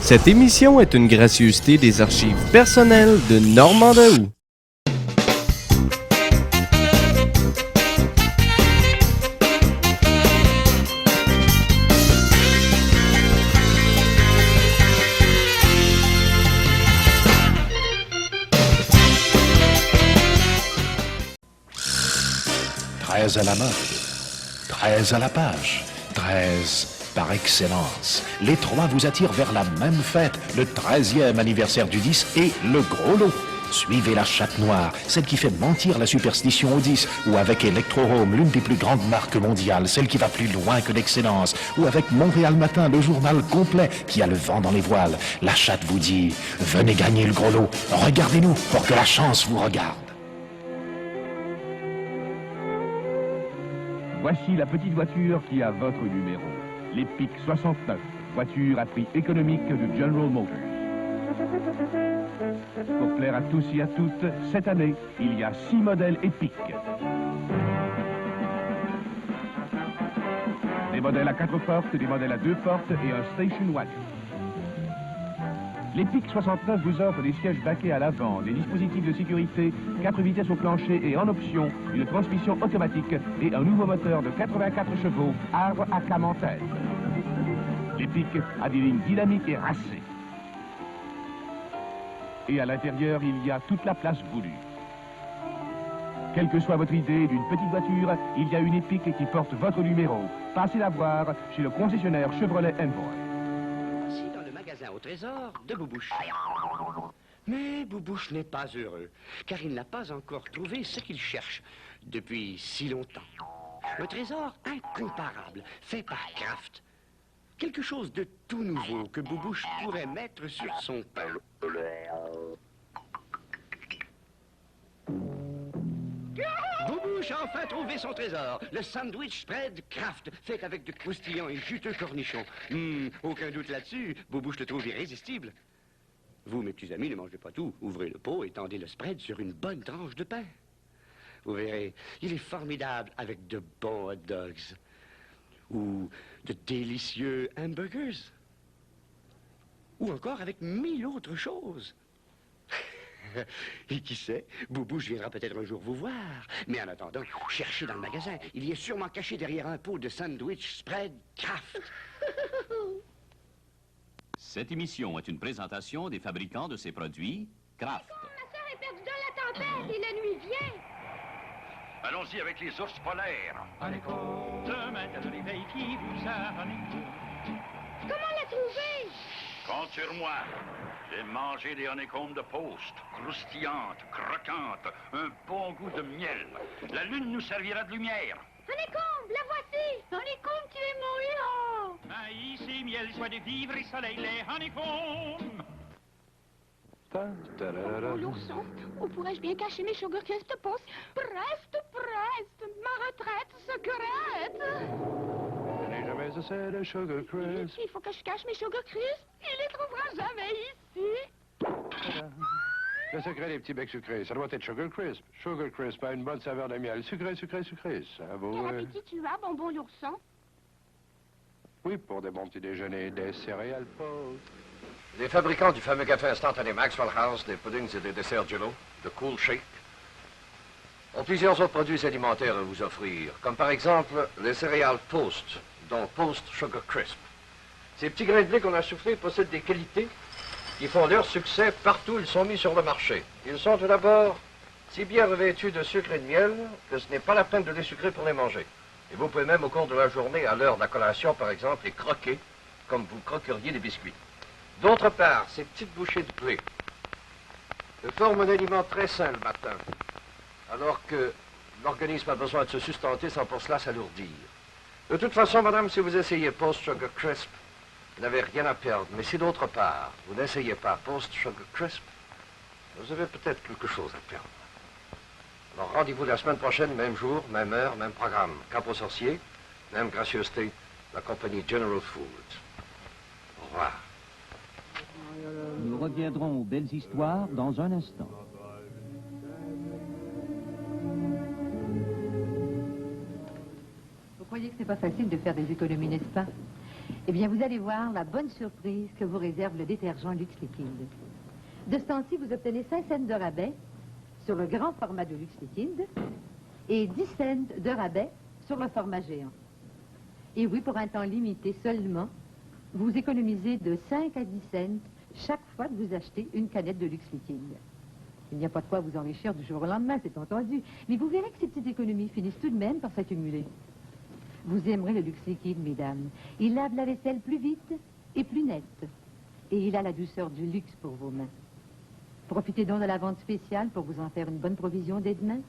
Cette émission est une gracieuseté des archives personnelles de Normand Daoust. À la mode, 13 à la page, 13 par excellence. Les trois vous attirent vers la même fête, le 13e anniversaire du 10 et le gros lot. Suivez la chatte noire, celle qui fait mentir la superstition au 10, ou avec Electro-Home, l'une des plus grandes marques mondiales, celle qui va plus loin que l'excellence, ou avec Montréal Matin, le journal complet qui a le vent dans les voiles. La chatte vous dit, venez gagner le gros lot, regardez-nous pour que la chance vous regarde. Voici la petite voiture qui a votre numéro. L'Epic 69, voiture à prix économique de General Motors. Pour plaire à tous et à toutes, cette année, il y a 6 modèles Epic. Des modèles à 4 portes, des modèles à 2 portes et un station wagon. L'Epic 69 vous offre des sièges baquets à l'avant, des dispositifs de sécurité, 4 vitesses au plancher et en option, une transmission automatique et un nouveau moteur de 84 chevaux, arbre à cam en tête. L'Epic a des lignes dynamiques et racées. Et à l'intérieur, il y a toute la place voulue. Quelle que soit votre idée d'une petite voiture, il y a une Epic qui porte votre numéro. Passez la voir chez le concessionnaire Chevrolet Envoy. Au trésor de Boubouche. Mais Boubouche n'est pas heureux, car il n'a pas encore trouvé ce qu'il cherche depuis si longtemps. Un trésor incomparable, fait par Kraft. Quelque chose de tout nouveau que Boubouche pourrait mettre sur son pain. Boubouche a enfin trouvé son trésor, le sandwich spread Kraft, fait avec de croustillants et juteux cornichons. Aucun doute là-dessus, Boubouche le trouve irrésistible. Vous, mes petits amis, ne mangez pas tout. Ouvrez le pot et tendez le spread sur une bonne tranche de pain. Vous verrez, il est formidable avec de bons hot dogs. Ou de délicieux hamburgers. Ou encore avec 1000 autres choses. Et qui sait, Boubouche viendra peut-être un jour vous voir. Mais en attendant, cherchez dans le magasin. Il y est sûrement caché derrière un pot de sandwich spread Kraft. Cette émission est une présentation des fabricants de ces produits Kraft. Ma soeur est perdue dans la tempête et la nuit vient. Allons-y avec les ours polaires. Comment l'a trouvé? Compte sur moi. J'ai mangé des honeycombs de poste, croustillantes, croquantes, un bon goût de miel. La lune nous servira de lumière. Honeycomb, la voici! Honeycomb, tu es mon héros! Maïs et miel, joie de vivre et soleil, les honeycombs! Oh, l'ourson, où pourrais-je bien cacher mes Sugar Crisp de poste? Preste, ma retraite secrète! Je n'ai jamais assez de Sugar Crisp. Il faut que je cache mes Sugar Crisp. Il les trouvera jamais ici. Le secret des petits becs sucrés, ça doit être Sugar Crisp. Sugar Crisp a une bonne saveur de miel. Sucré, sucré, sucré. Ça vaut... Quel appétit tu as, bonbon l'ourson? Oui, pour des bons petits déjeuners, des céréales pauvres. Les fabricants du fameux café instantané Maxwell House, des puddings et des desserts Jello, de Cool Shake, ont plusieurs autres produits alimentaires à vous offrir, comme par exemple les céréales Post, dont Post Sugar Crisp. Ces petits grains de blé qu'on a soufflés possèdent des qualités qui font leur succès partout où ils sont mis sur le marché. Ils sont tout d'abord si bien revêtus de sucre et de miel que ce n'est pas la peine de les sucrer pour les manger. Et vous pouvez même au cours de la journée, à l'heure de la collation par exemple, les croquer comme vous croqueriez des biscuits. D'autre part, ces petites bouchées de blé forment un aliment très sain le matin, alors que l'organisme a besoin de se sustenter sans pour cela s'alourdir. De toute façon, madame, si vous essayez Post Sugar Crisp, vous n'avez rien à perdre. Mais si d'autre part, vous n'essayez pas Post Sugar Crisp, vous avez peut-être quelque chose à perdre. Alors rendez-vous la semaine prochaine, même jour, même heure, même programme. Cap aux sorciers, même gracieuseté, la compagnie General Foods. Au revoir. Nous reviendrons aux belles histoires dans un instant. Vous croyez que c'est pas facile de faire des économies, n'est-ce pas? Eh bien, vous allez voir la bonne surprise que vous réserve le détergent Lux Liquide. De ce temps-ci, vous obtenez 5 cents de rabais sur le grand format de Lux Liquide et 10 cents de rabais sur le format géant. Et oui, pour un temps limité seulement, vous économisez de 5 à 10 cents chaque fois que vous achetez une canette de Lux Liquide. Il n'y a pas de quoi vous enrichir du jour au lendemain, c'est entendu. Mais vous verrez que ces petites économies finissent tout de même par s'accumuler. Vous aimerez le Lux Liquide, mesdames. Il lave la vaisselle plus vite et plus nette. Et il a la douceur du luxe pour vos mains. Profitez donc de la vente spéciale pour vous en faire une bonne provision dès demain.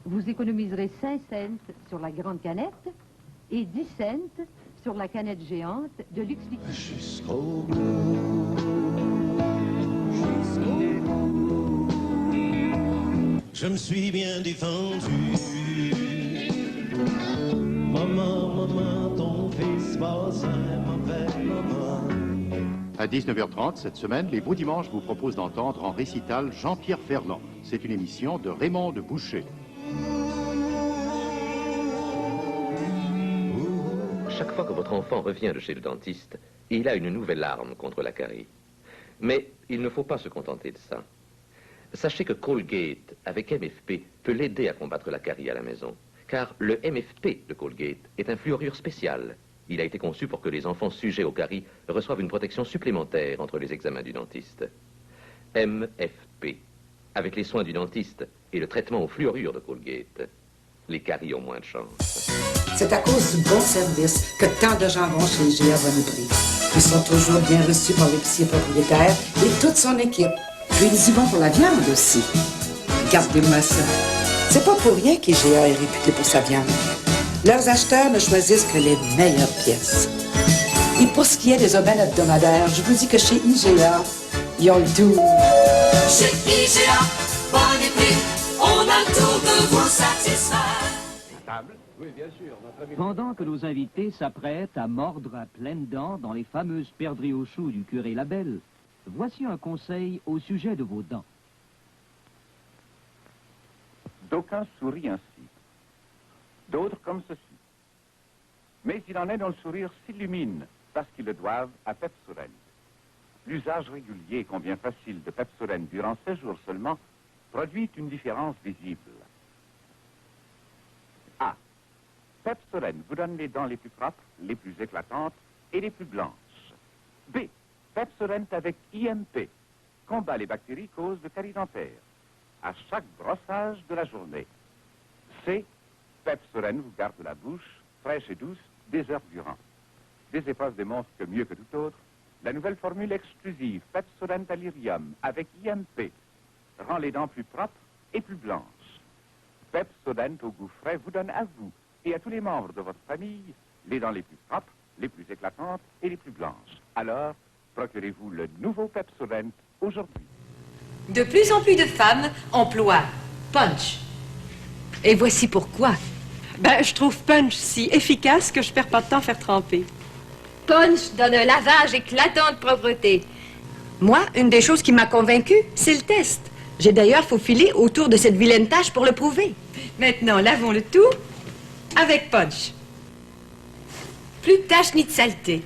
Vous économiserez 5 cents sur la grande canette et 10 cents sur la canette géante de Lux Liquide. Jusqu'au bout. Je me suis bien défendu. Maman, maman, ton fils passe un mauvais moment. À 19h30, cette semaine, les Beaux Dimanches vous proposent d'entendre en récital Jean-Pierre Ferland. C'est une émission de Raymond de Boucher. Chaque fois que votre enfant revient de chez le dentiste, il a une nouvelle arme contre la carie. Mais il ne faut pas se contenter de ça. Sachez que Colgate, avec MFP, peut l'aider à combattre la carie à la maison. Car le MFP de Colgate est un fluorure spécial. Il a été conçu pour que les enfants sujets aux caries reçoivent une protection supplémentaire entre les examens du dentiste. MFP. Avec les soins du dentiste et le traitement au fluorure de Colgate, les caries ont moins de chance. C'est à cause du bon service que tant de gens vont chez GA Bonneprix. Ils sont toujours bien reçus par l'épicier propriétaire et toute son équipe. Puis ils y vont pour la viande aussi. Regardez-moi ça. C'est pas pour rien qu'IGA est réputé pour sa viande. Leurs acheteurs ne choisissent que les meilleures pièces. Et pour ce qui est des aubaines hebdomadaires, je vous dis que chez IGA, ils ont le tout. Chez IGA, Bonneprix, on a le tout de vous satisfaire. Oui, bien sûr. Pendant que nos invités s'apprêtent à mordre à pleines dents dans les fameuses perdrix aux choux du curé Labelle, voici un conseil au sujet de vos dents. D'aucuns sourient ainsi, d'autres comme ceci. Mais il en est dont le sourire s'illumine parce qu'ils le doivent à Pepsodent. L'usage régulier et combien facile de Pepsodent durant 16 jours seulement produit une différence visible. A. Pepsodent vous donne les dents les plus propres, les plus éclatantes et les plus blanches. B. Pepsodent avec IMP combat les bactéries causes de carie dentaire à chaque brossage de la journée. C. Pepsodent vous garde la bouche fraîche et douce des heures durant. Des épreuves démontrent que mieux que tout autre, la nouvelle formule exclusive Pepsodent Alirium avec IMP rend les dents plus propres et plus blanches. Pepsodent au goût frais vous donne à vous et à tous les membres de votre famille les dents les plus propres, les plus éclatantes et les plus blanches. Alors, procurez-vous le nouveau Pepsodent aujourd'hui. De plus en plus de femmes emploient Punch. Et voici pourquoi. Ben, je trouve Punch si efficace que je perds pas de temps à faire tremper. Punch donne un lavage éclatant de propreté. Moi, une des choses qui m'a convaincue, c'est le test. J'ai d'ailleurs faufilé autour de cette vilaine tache pour le prouver. Maintenant, lavons le tout avec Punch. Plus de taches ni de saleté.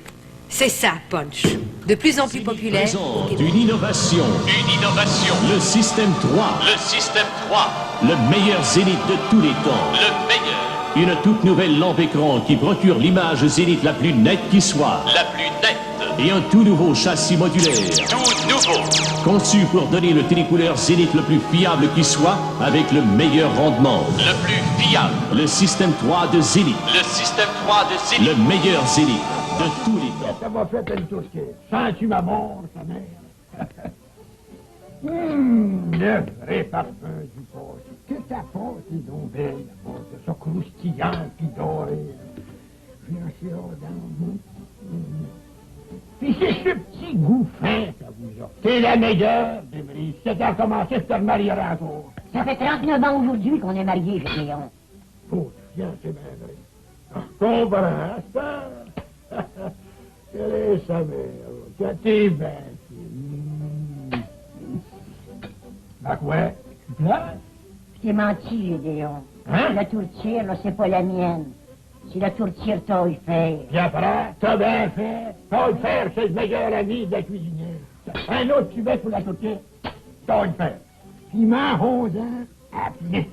C'est ça, Punch. De plus en plus populaire. Présente une innovation. Une innovation. Le système 3. Le système 3. Le meilleur zénith de tous les temps. Le meilleur. Une toute nouvelle lampe écran qui procure l'image zénith la plus nette qui soit. La plus nette. Et un tout nouveau châssis modulaire. Tout nouveau. Conçu pour donner le télécouleur zénith le plus fiable qui soit, avec le meilleur rendement. Le plus fiable. Le système 3 de Zénith. Le système 3 de Zénith. Le meilleur zénith de tous les temps. Ça m'a fait une tourquée. Ça, tu m'as mort, sa mère. Le vrai parfum du passé. Que ta pâte est donc belle, la pâte, ça croustillant puis doré. Viens sur Puis c'est ce petit goût fin, ça vous a. C'est la meilleure, Débris. C'est à commencer de te remarier encore. Ça fait 39 ans aujourd'hui qu'on est mariés, Gédéon. Oh, tiens, c'est bien vrai. Je comprends, ça. Quelle est sa mère? Que t'es bête. Ben quoi? Tu pleures? Je t'ai menti, Gédéon. Hein? La tourtière, là, c'est pas la mienne. Si la tourtière t'a eu faire. Bien prêt, t'as bien fait. T'as eu faire, c'est le meilleur ami de la cuisinière. Un autre tubet pour la tourtière, t'as eu faire. Piment 11 ans, à plein.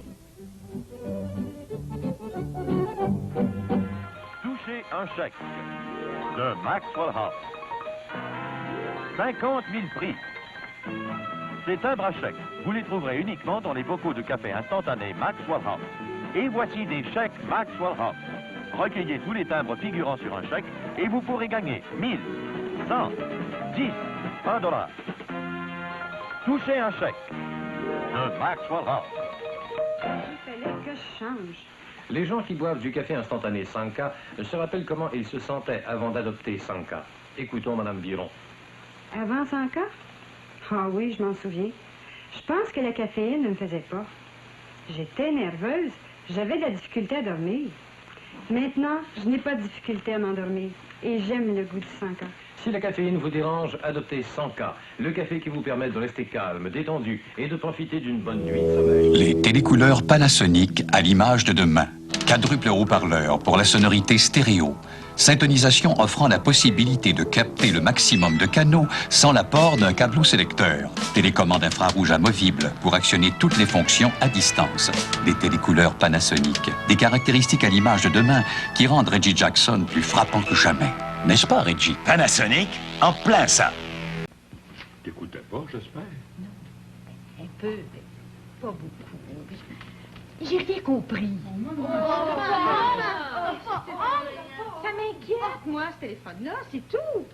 Touchez un chèque de Maxwell House. 50 000 prix. Ces timbres à chèques, vous les trouverez uniquement dans les bocaux de café instantané Maxwell House. Et voici des chèques Maxwell House. Recueillez tous les timbres figurant sur un chèque et vous pourrez gagner 1000, 100, 10, $1. Touchez un chèque de Maxwell House. Il fallait que je change. Les gens qui boivent du café instantané Sanka se rappellent comment ils se sentaient avant d'adopter Sanka. Écoutons Madame Biron. Avant 5 ans? Ah oui, je m'en souviens. Je pense que la caféine ne me faisait pas. J'étais nerveuse. J'avais de la difficulté à dormir. Maintenant, je n'ai pas de difficulté à m'endormir. Et j'aime le goût du Sanka. Si la caféine vous dérange, adoptez Sanka, le café qui vous permet de rester calme, détendu et de profiter d'une bonne nuit de sommeil. Les télécouleurs Panasonic à l'image de demain. Quadruple haut-parleur pour la sonorité stéréo. Syntonisation offrant la possibilité de capter le maximum de canaux sans l'apport d'un câbleau sélecteur. Télécommande infrarouge amovible pour actionner toutes les fonctions à distance. Des télécouleurs Panasonic. Des caractéristiques à l'image de demain qui rendent Reggie Jackson plus frappant que jamais. N'est-ce pas, Reggie? Panasonic, en plein ça. T'écoutais pas, j'espère? Un peu, mais pas beaucoup. J'ai rien compris. Ça m'inquiète, moi, ce téléphone-là, c'est tout.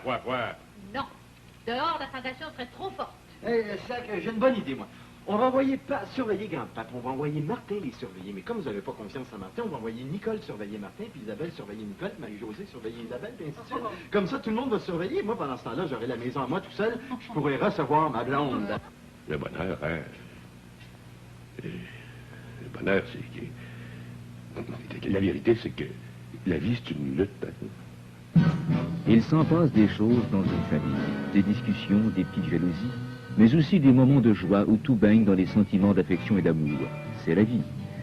Quoi? Non. Dehors, la tentation serait trop forte. Sac, j'ai une bonne idée, moi. On va envoyer pas surveiller Grand-Pape, on va envoyer Martin les surveiller. Mais comme vous n'avez pas confiance en Martin, on va envoyer Nicole surveiller Martin, puis Isabelle surveiller Nicole, Marie-Josée surveiller Isabelle, puis ainsi de suite. Comme ça, tout le monde va surveiller. Moi, pendant ce temps-là, j'aurai la maison à moi tout seul. Je pourrai recevoir ma blonde. Le bonheur, hein? Le bonheur, c'est que... La vérité, c'est que la vie, c'est une lutte. Il s'en passe des choses dans une famille, des discussions, des petites jalousies, mais aussi des moments de joie où tout baigne dans les sentiments d'affection et d'amour. C'est la vie.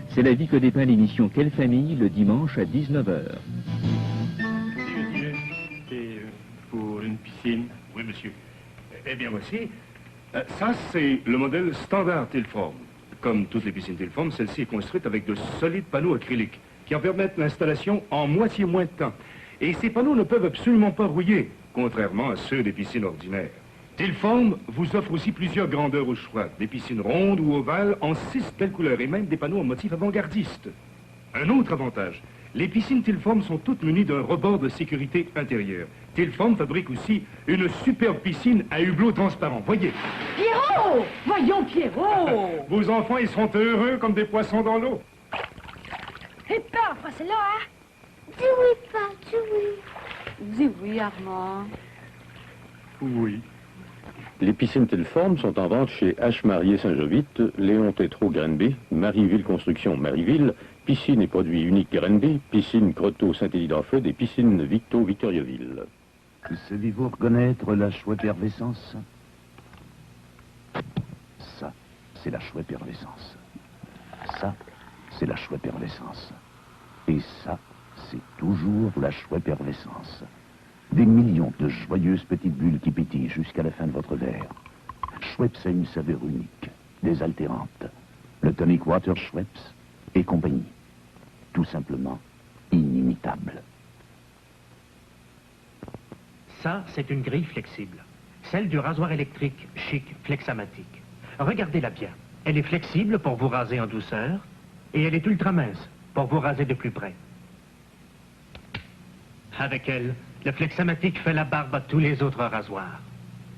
C'est la vie que dépeint l'émission Quelle famille le dimanche à 19h. C'est pour une piscine. Oui, monsieur. Eh bien, voici. Ça, c'est le modèle standard Tilform. Comme toutes les piscines Tilform, celle-ci est construite avec de solides panneaux acryliques qui en permettent l'installation en moitié moins de temps. Et ces panneaux ne peuvent absolument pas rouiller, contrairement à ceux des piscines ordinaires. Tilform vous offre aussi plusieurs grandeurs au choix, des piscines rondes ou ovales en 6 belles couleurs et même des panneaux en motifs avant-gardistes. Un autre avantage, les piscines Tilform sont toutes munies d'un rebord de sécurité intérieure. Tilform fabrique aussi une superbe piscine à hublot transparent. Voyez. Pierrot! Voyons, Pierrot! Vos enfants, ils seront heureux comme des poissons dans l'eau. Et peur, c'est là, hein? Dis oui, pas, dis oui. Dis oui, Armand. Oui. Les piscines Tilform sont en vente chez H. Marié Saint-Jovite, Léon Tétrault Granby, Marieville Construction Marieville, Piscine et produits uniques Granby, Piscine Croteau Saint-Élie-d'Enfeude et Piscine Victo Victoriaville. Savez-vous reconnaître la chouette effervescence? Ça, c'est la chouette effervescence. Ça, c'est la chouette effervescence. Et ça, c'est toujours la chouette effervescence. Des millions de joyeuses petites bulles qui pétillent jusqu'à la fin de votre verre. Schweppes a une saveur unique, désaltérante. Le tonic water Schweppes et compagnie. Tout simplement inimitable. Ça, c'est une grille flexible. Celle du rasoir électrique Chic Flexamatic. Regardez-la bien. Elle est flexible pour vous raser en douceur et elle est ultra mince pour vous raser de plus près. Avec elle, le Flexamatic fait la barbe à tous les autres rasoirs.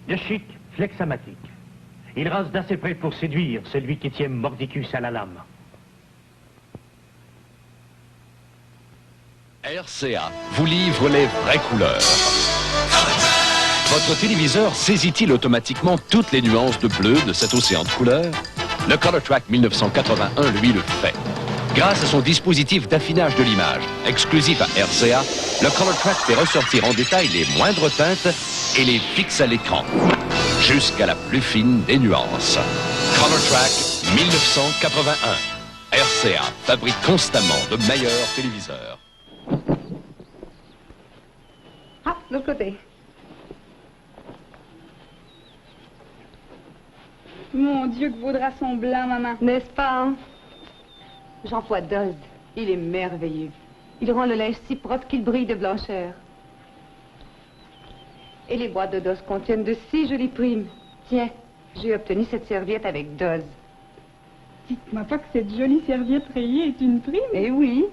Le Chic Flexamatic. Il rase d'assez près pour séduire celui qui tient mordicus à la lame. RCA vous livre les vraies couleurs. Votre téléviseur saisit-il automatiquement toutes les nuances de bleu de cet océan de couleurs? Le Color Track 1981, lui, le fait. Grâce à son dispositif d'affinage de l'image, exclusif à RCA, le Color Track fait ressortir en détail les moindres teintes et les fixe à l'écran, jusqu'à la plus fine des nuances. Color Track 1981. RCA fabrique constamment de meilleurs téléviseurs. Ah, de l'autre côté. Mon Dieu, que vos draps sont blancs, maman. N'est-ce pas, hein? J'emploie Doz. Il est merveilleux. Il rend le linge si propre qu'il brille de blancheur. Et les boîtes de Doz contiennent de si jolies primes. Tiens, j'ai obtenu cette serviette avec Doz. Dites-moi pas que cette jolie serviette rayée est une prime. Eh oui.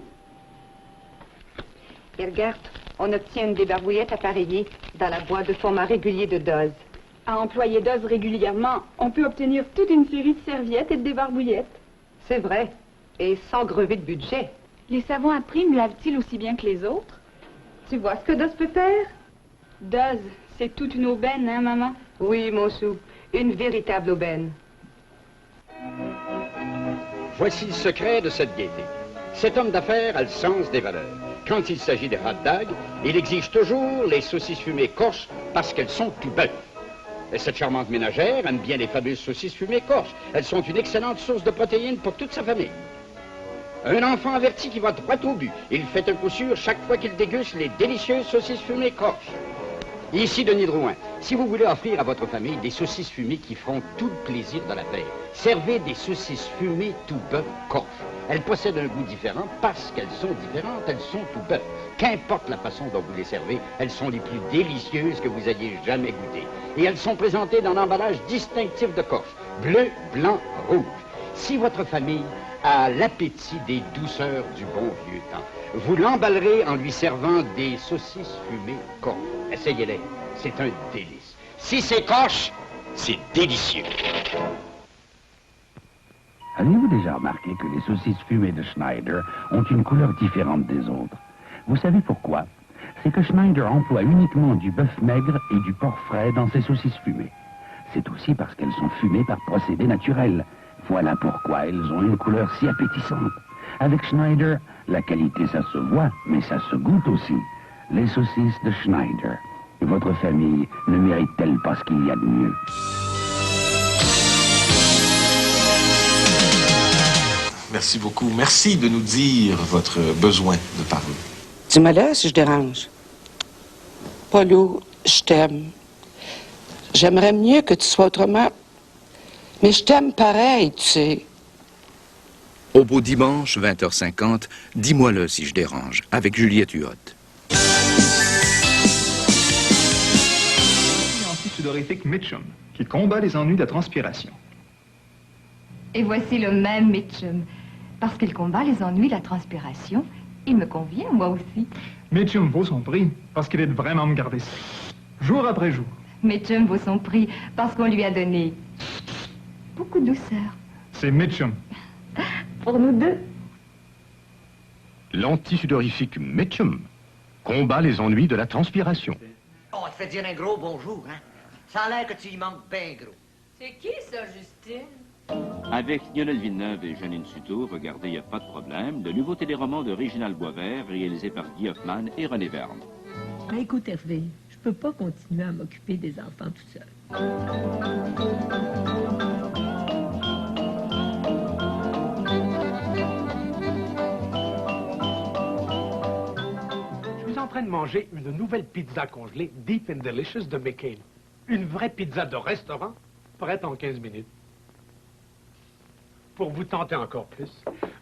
Et regarde, on obtient une débarbouillette appareillée dans la boîte de format régulier de Doz. À employer Doz régulièrement, on peut obtenir toute une série de serviettes et de débarbouillettes. C'est vrai. Et sans grever de budget. Les savons à prime lavent-ils aussi bien que les autres? Tu vois ce que Doz peut faire? Doz, c'est toute une aubaine, hein, maman? Oui, mon chou. Une véritable aubaine. Voici le secret de cette gaieté. Cet homme d'affaires a le sens des valeurs. Quand il s'agit des hot dogs, il exige toujours les saucisses fumées corses parce qu'elles sont tout bœuf. Et cette charmante ménagère aime bien les fameuses saucisses fumées corses. Elles sont une excellente source de protéines pour toute sa famille. Un enfant averti qui va droit au but. Il fait un coup sûr chaque fois qu'il déguste les délicieuses saucisses fumées corses. Ici Denis Drouin. Si vous voulez offrir à votre famille des saucisses fumées qui feront tout le plaisir de la terre, servez des saucisses fumées tout bœuf corse. Elles possèdent un goût différent parce qu'elles sont différentes, elles sont tout bœuf. Qu'importe la façon dont vous les servez, elles sont les plus délicieuses que vous ayez jamais goûtées. Et elles sont présentées dans l'emballage distinctif de Corse, bleu, blanc, rouge. Si votre famille a l'appétit des douceurs du bon vieux temps, vous l'emballerez en lui servant des saucisses fumées corse. Essayez-les, c'est un délice. Si c'est corse, c'est délicieux. Avez-vous déjà remarqué que les saucisses fumées de Schneider ont une couleur différente des autres? Vous savez pourquoi? C'est que Schneider emploie uniquement du bœuf maigre et du porc frais dans ses saucisses fumées. C'est aussi parce qu'elles sont fumées par procédé naturel. Voilà pourquoi elles ont une couleur si appétissante. Avec Schneider, la qualité, ça se voit, mais ça se goûte aussi. Les saucisses de Schneider. Votre famille ne mérite-t-elle pas ce qu'il y a de mieux? Merci beaucoup. Merci de nous dire votre besoin de parler. Dis-moi là si je dérange. Paulo, je t'aime. J'aimerais mieux que tu sois autrement. Mais je t'aime pareil, tu sais. Au beau dimanche, 20h50, dis-moi-le si je dérange, avec Juliette Huot. Antisudorifique Mitchum, qui combat les ennuis de la transpiration. Et voici le même Mitchum. Parce qu'il combat les ennuis de la transpiration, il me convient, moi aussi. Mitchum vaut son prix, parce qu'il aide vraiment à me garder sec, jour après jour. Mitchum vaut son prix, parce qu'on lui a donné beaucoup de douceur. C'est Mitchum. Pour nous deux. L'antisudorifique Mitchum combat les ennuis de la transpiration. On te fait dire un gros bonjour, hein? Ça a l'air que tu y manques bien gros. C'est qui ça, Justine? Avec Lionel Villeneuve et Janine Suto, regardez, il n'y a pas de problème, le nouveau téléroman de Réginald Boisvert, réalisé par Guy Hoffman et René Verne. Mais écoute, Hervé, je peux pas continuer à m'occuper des enfants tout seul. Je suis en train de manger une nouvelle pizza congelée Deep and Delicious de McCain. Une vraie pizza de restaurant, prête en 15 minutes. Pour vous tenter encore plus,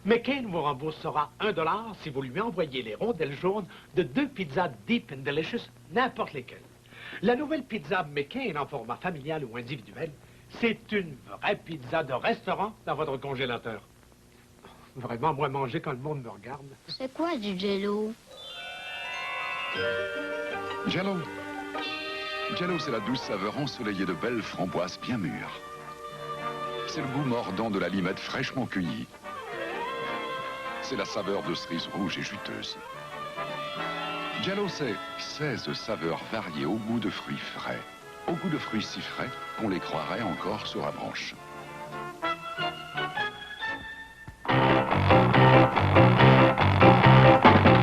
McCain vous remboursera $1 si vous lui envoyez les rondelles jaunes de 2 pizzas Deep and Delicious, n'importe lesquelles. La nouvelle pizza McCain en format familial ou individuel, c'est une vraie pizza de restaurant dans votre congélateur. Vraiment, moi, manger quand le monde me regarde. C'est quoi du Jello? Jello. Jello, c'est la douce saveur ensoleillée de belles framboises bien mûres. C'est le goût mordant de la limette fraîchement cueillie. C'est la saveur de cerises rouges et juteuses. Jello, c'est 16 saveurs variées au goût de fruits frais. Au goût de fruits si frais qu'on les croirait encore sur la branche.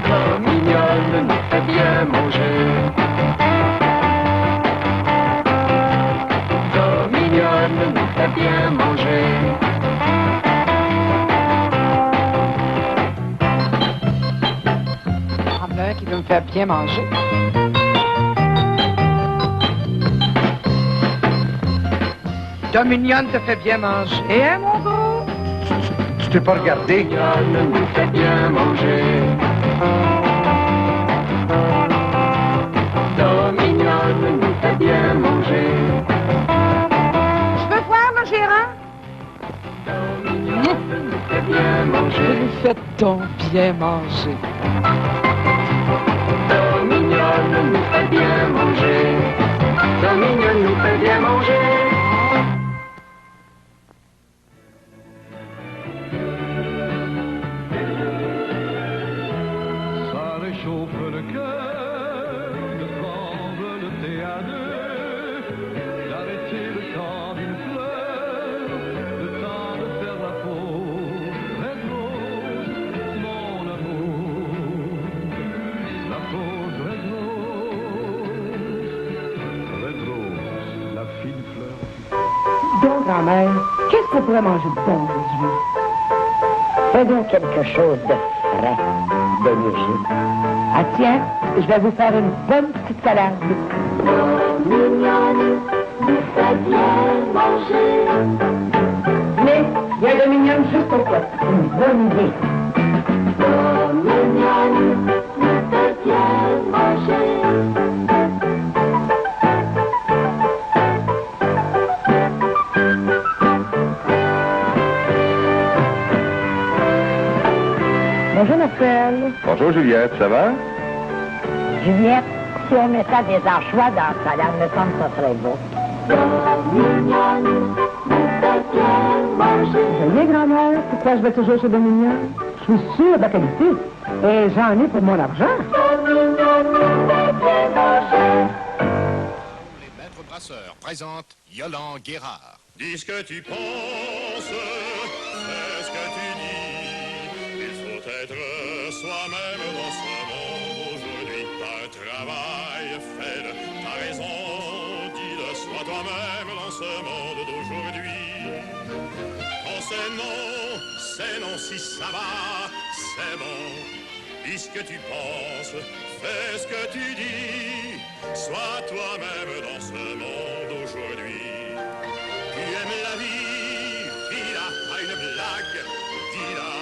La mignonne nous fait bien manger. La mignonne nous fait bien manger. bien manger. Dominion te fait bien manger, hein, mon gros? Tu t'es pas regardé? Dominion nous fait bien manger. Dominion nous fait bien manger. Je veux voir, mon gérant? Dominion nous fait bien manger. Vous faites donc bien manger. Dominion nous fait bien manger. Dominion nous fait bien manger. Ça réchauffe le cœur de prendre le thé à deux, d'arrêter le temps d'une fleur, le temps de faire la pause. Red Rose, mon amour, la pause Red Rose, la fine fleur. Donc, grand-mère, qu'est-ce qu'on pourrait manger de bon aujourd'hui? Fais donc quelque chose de frais, de léger. Ah tiens, je vais vous faire une bonne petite salade. Mignonne, nous fait bien manger. Mais, il y a de mignonne juste pour toi. Une bonne idée. Mignonne, nous fait bien manger. Bonjour, Marcel. Bonjour, Juliette, ça va? Juliette, si on mettait des anchois dans la salade, me semble que ça serait beau. Mignonne, nous fait bien manger. Voyez, grand-mère, pourquoi je vais toujours chez Dominion? Je suis sûre de la qualité. Et j'en ai pour mon argent. Dominion nous fait bien manger. Les maîtres brasseurs présentent Yolande Guérard. Dis ce que tu penses, fais ce que tu dis. Il faut être soi-même dans ce monde aujourd'hui. T'as un travail, fais-le, t'as raison, dis-le, sois toi-même dans ce monde d'aujourd'hui. Quand c'est non, si ça va, c'est bon. Dis ce que tu penses, fais ce que tu dis, sois toi-même dans ce monde aujourd'hui. Tu aimes la vie, dis-la, pas une blague, dis-la.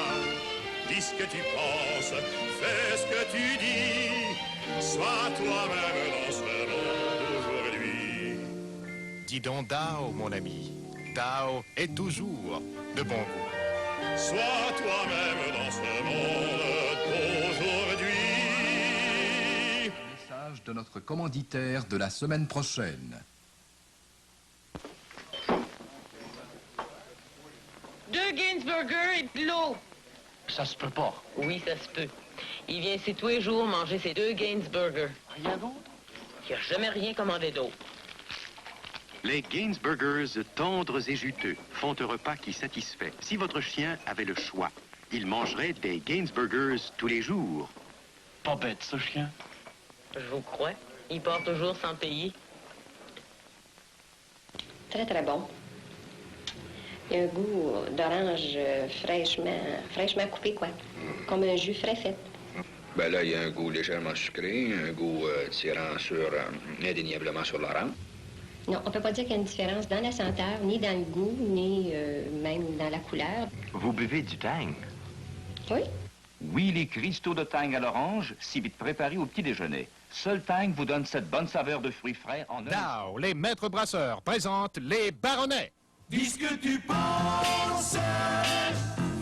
Dis ce que tu penses, fais ce que tu dis, sois toi-même dans ce monde aujourd'hui. Dis donc Dao, mon ami. Dao est toujours de bon goût. Sois toi-même dans ce monde d'aujourd'hui. Message de notre commanditaire de la semaine prochaine. Deux Gainsburger et de l'eau. Ça se peut pas. Oui, ça se peut. Il vient ici tous les jours manger ses deux Gainsburger. Rien d'autre? Il n'a jamais rien commandé d'autre. Les Gainsburgers tendres et juteux font un repas qui satisfait. Si votre chien avait le choix, il mangerait des Gainsburgers tous les jours. Pas bête, ce chien. Je vous crois. Il part toujours sans payer. Très, très bon. Il y a un goût d'orange fraîchement coupé, quoi. Comme un jus frais fait. Ben là, il y a un goût légèrement sucré, un goût tirant indéniablement sur l'orange. Non, on ne peut pas dire qu'il y a une différence dans la senteur, ni dans le goût, ni même dans la couleur. Vous buvez du tang? Oui. Oui, les cristaux de tang à l'orange, si vite préparés au petit déjeuner. Seul tang vous donne cette bonne saveur de fruits frais en un... Dao, les maîtres brasseurs présentent les baronnets. Dis ce que tu penses,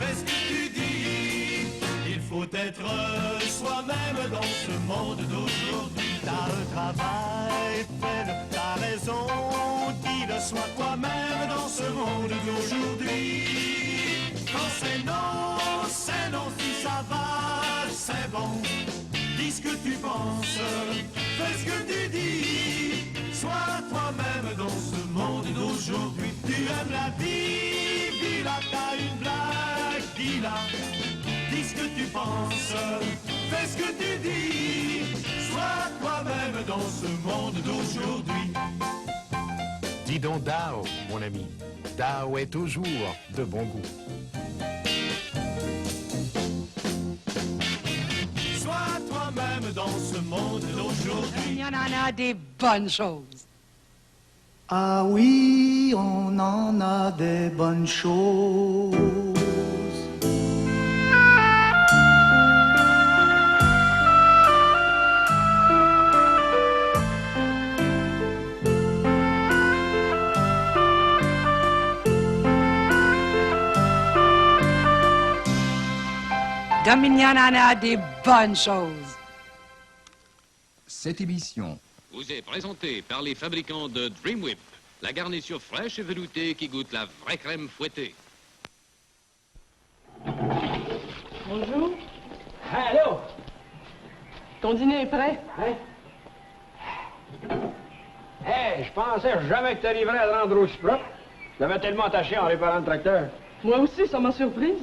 fais ce que tu dis. Il faut être soi-même dans ce monde d'aujourd'hui. T'as un travail, fais-le, t'as raison. Dis-le, sois toi-même dans ce monde d'aujourd'hui. Quand c'est non, si ça va, c'est bon. Dis ce que tu penses, fais ce que tu dis. Sois toi-même dans ce monde d'aujourd'hui. Tu aimes la vie, dis-la, t'as une blague, dis-la. Dis ce que tu penses, fais ce que tu dis. Sois toi-même dans ce monde d'aujourd'hui. Dis donc Dao, mon ami. Dao est toujours de bon goût. Sois toi-même dans ce monde d'aujourd'hui. Il y en a des bonnes choses. Ah oui, on en a des bonnes choses. Dominion en a des bonnes choses. Cette émission vous est présentée par les fabricants de Dream Whip, la garniture fraîche et veloutée qui goûte la vraie crème fouettée. Bonjour. Allô? Ton dîner est prêt? Hein? Hey, je pensais jamais que t'arriverais à te rendre aussi propre. Je l'avais tellement attaché en réparant le tracteur. Moi aussi, ça m'a surprise.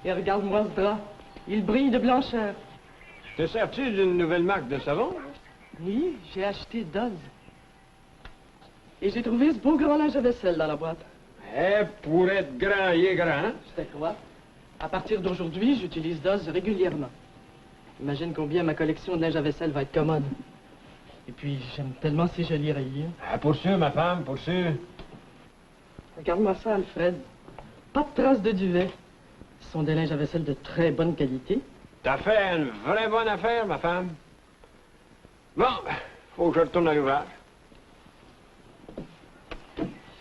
Et regarde-moi ce drap. Il brille de blancheur. Te sers-tu d'une nouvelle marque de savon? Oui, j'ai acheté Dove. Et j'ai trouvé ce beau grand linge à vaisselle dans la boîte. Eh, pour être grand, il est grand, hein? Je te crois. À partir d'aujourd'hui, j'utilise Dove régulièrement. Imagine combien ma collection de linge à vaisselle va être commode. Et puis, j'aime tellement ces jolis rayures. Ah, pour sûr, ma femme, pour sûr. Regarde-moi ça, Alfred. Pas de traces de duvet. Ce sont des linges à vaisselle de très bonne qualité. T'as fait une vraie bonne affaire, ma femme. Bon, faut que je retourne à l'ouvrage.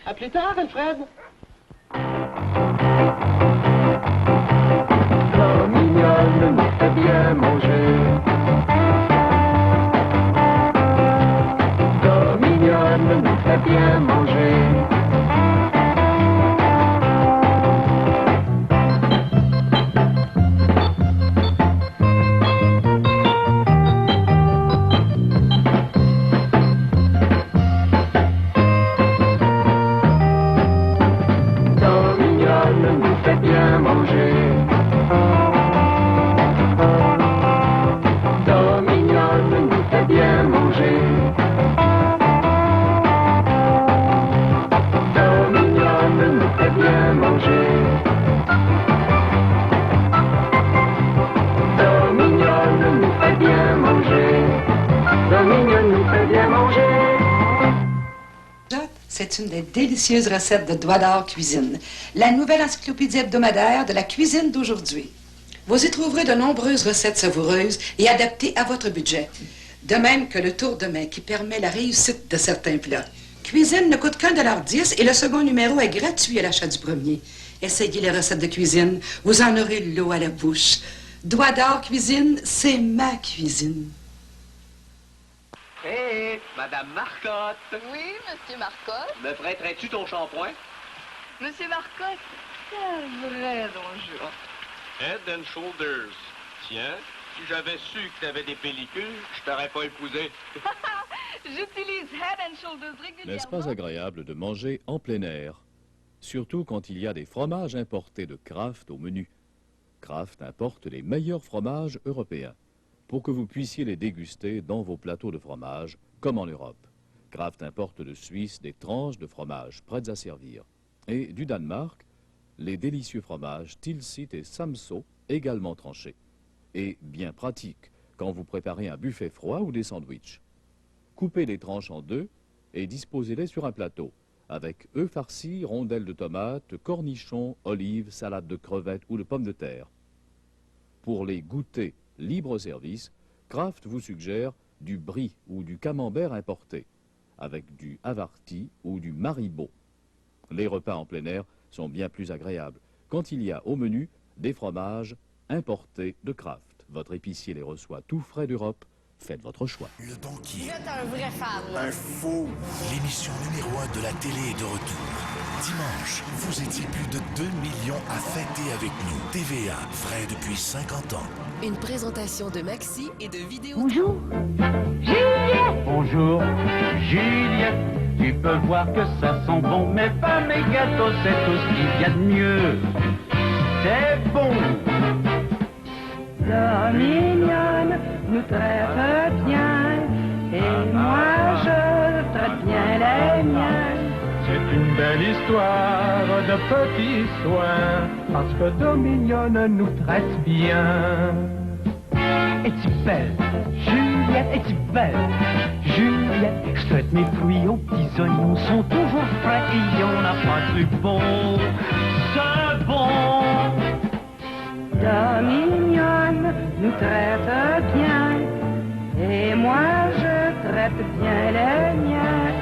À plus tard, Alfred. La mignonne nous fait bien manger. La mignonne nous fait bien manger. C'est une des délicieuses recettes de Doigt d'Or Cuisine, la nouvelle encyclopédie hebdomadaire de la cuisine d'aujourd'hui. Vous y trouverez de nombreuses recettes savoureuses et adaptées à votre budget, de même que le tour de main qui permet la réussite de certains plats. Cuisine ne coûte qu'1,10 $ et le second numéro est gratuit à l'achat du premier. Essayez les recettes de cuisine, vous en aurez l'eau à la bouche. Doigt d'Or Cuisine, c'est ma cuisine. Hé, hey, Madame Marcotte. Oui, Monsieur Marcotte. Me prêterais-tu ton shampoing? Monsieur Marcotte, c'est un vrai bonjour. Head and Shoulders. Tiens, si j'avais su que t'avais des pellicules, je t'aurais pas épousé. J'utilise Head and Shoulders régulièrement. N'est-ce pas agréable de manger en plein air? Surtout quand il y a des fromages importés de Kraft au menu. Kraft importe les meilleurs fromages européens, pour que vous puissiez les déguster dans vos plateaux de fromage, comme en Europe. Kraft importe de Suisse des tranches de fromage prêtes à servir. Et du Danemark, les délicieux fromages Tilsit et Samso, également tranchés. Et bien pratiques quand vous préparez un buffet froid ou des sandwichs. Coupez les tranches en deux et disposez-les sur un plateau, avec œufs farcis, rondelles de tomates, cornichons, olives, salade de crevettes ou de pommes de terre. Pour les goûter libre service, Kraft vous suggère du brie ou du camembert importé, avec du havarti ou du maribo. Les repas en plein air sont bien plus agréables quand il y a au menu des fromages importés de Kraft. Votre épicier les reçoit tout frais d'Europe. Faites votre choix. Le banquier. Vous êtes un vrai fan. Un faux. L'émission numéro 1 de la télé est de retour. Dimanche, vous étiez plus de 2 millions à fêter avec nous. TVA, frais depuis 50 ans. Une présentation de Maxi et de Vidéo. Bonjour. Juliette. Bonjour, Juliette. Tu peux voir que ça sent bon, mais pas mes gâteaux, c'est tout ce qu'il y a de mieux. C'est bon. La mignonne nous traite bien, et moi je traite bien les miens. C'est une belle histoire de petits soins, parce que Dominion nous traite bien. es-tu belle? Juliette, es-tu belle? Juliette, je traite mes fruits aux petits oignons, sont toujours frais et il y en a pas plus beau. C'est bon! La mignonne nous traite bien, et moi je traite bien les miens.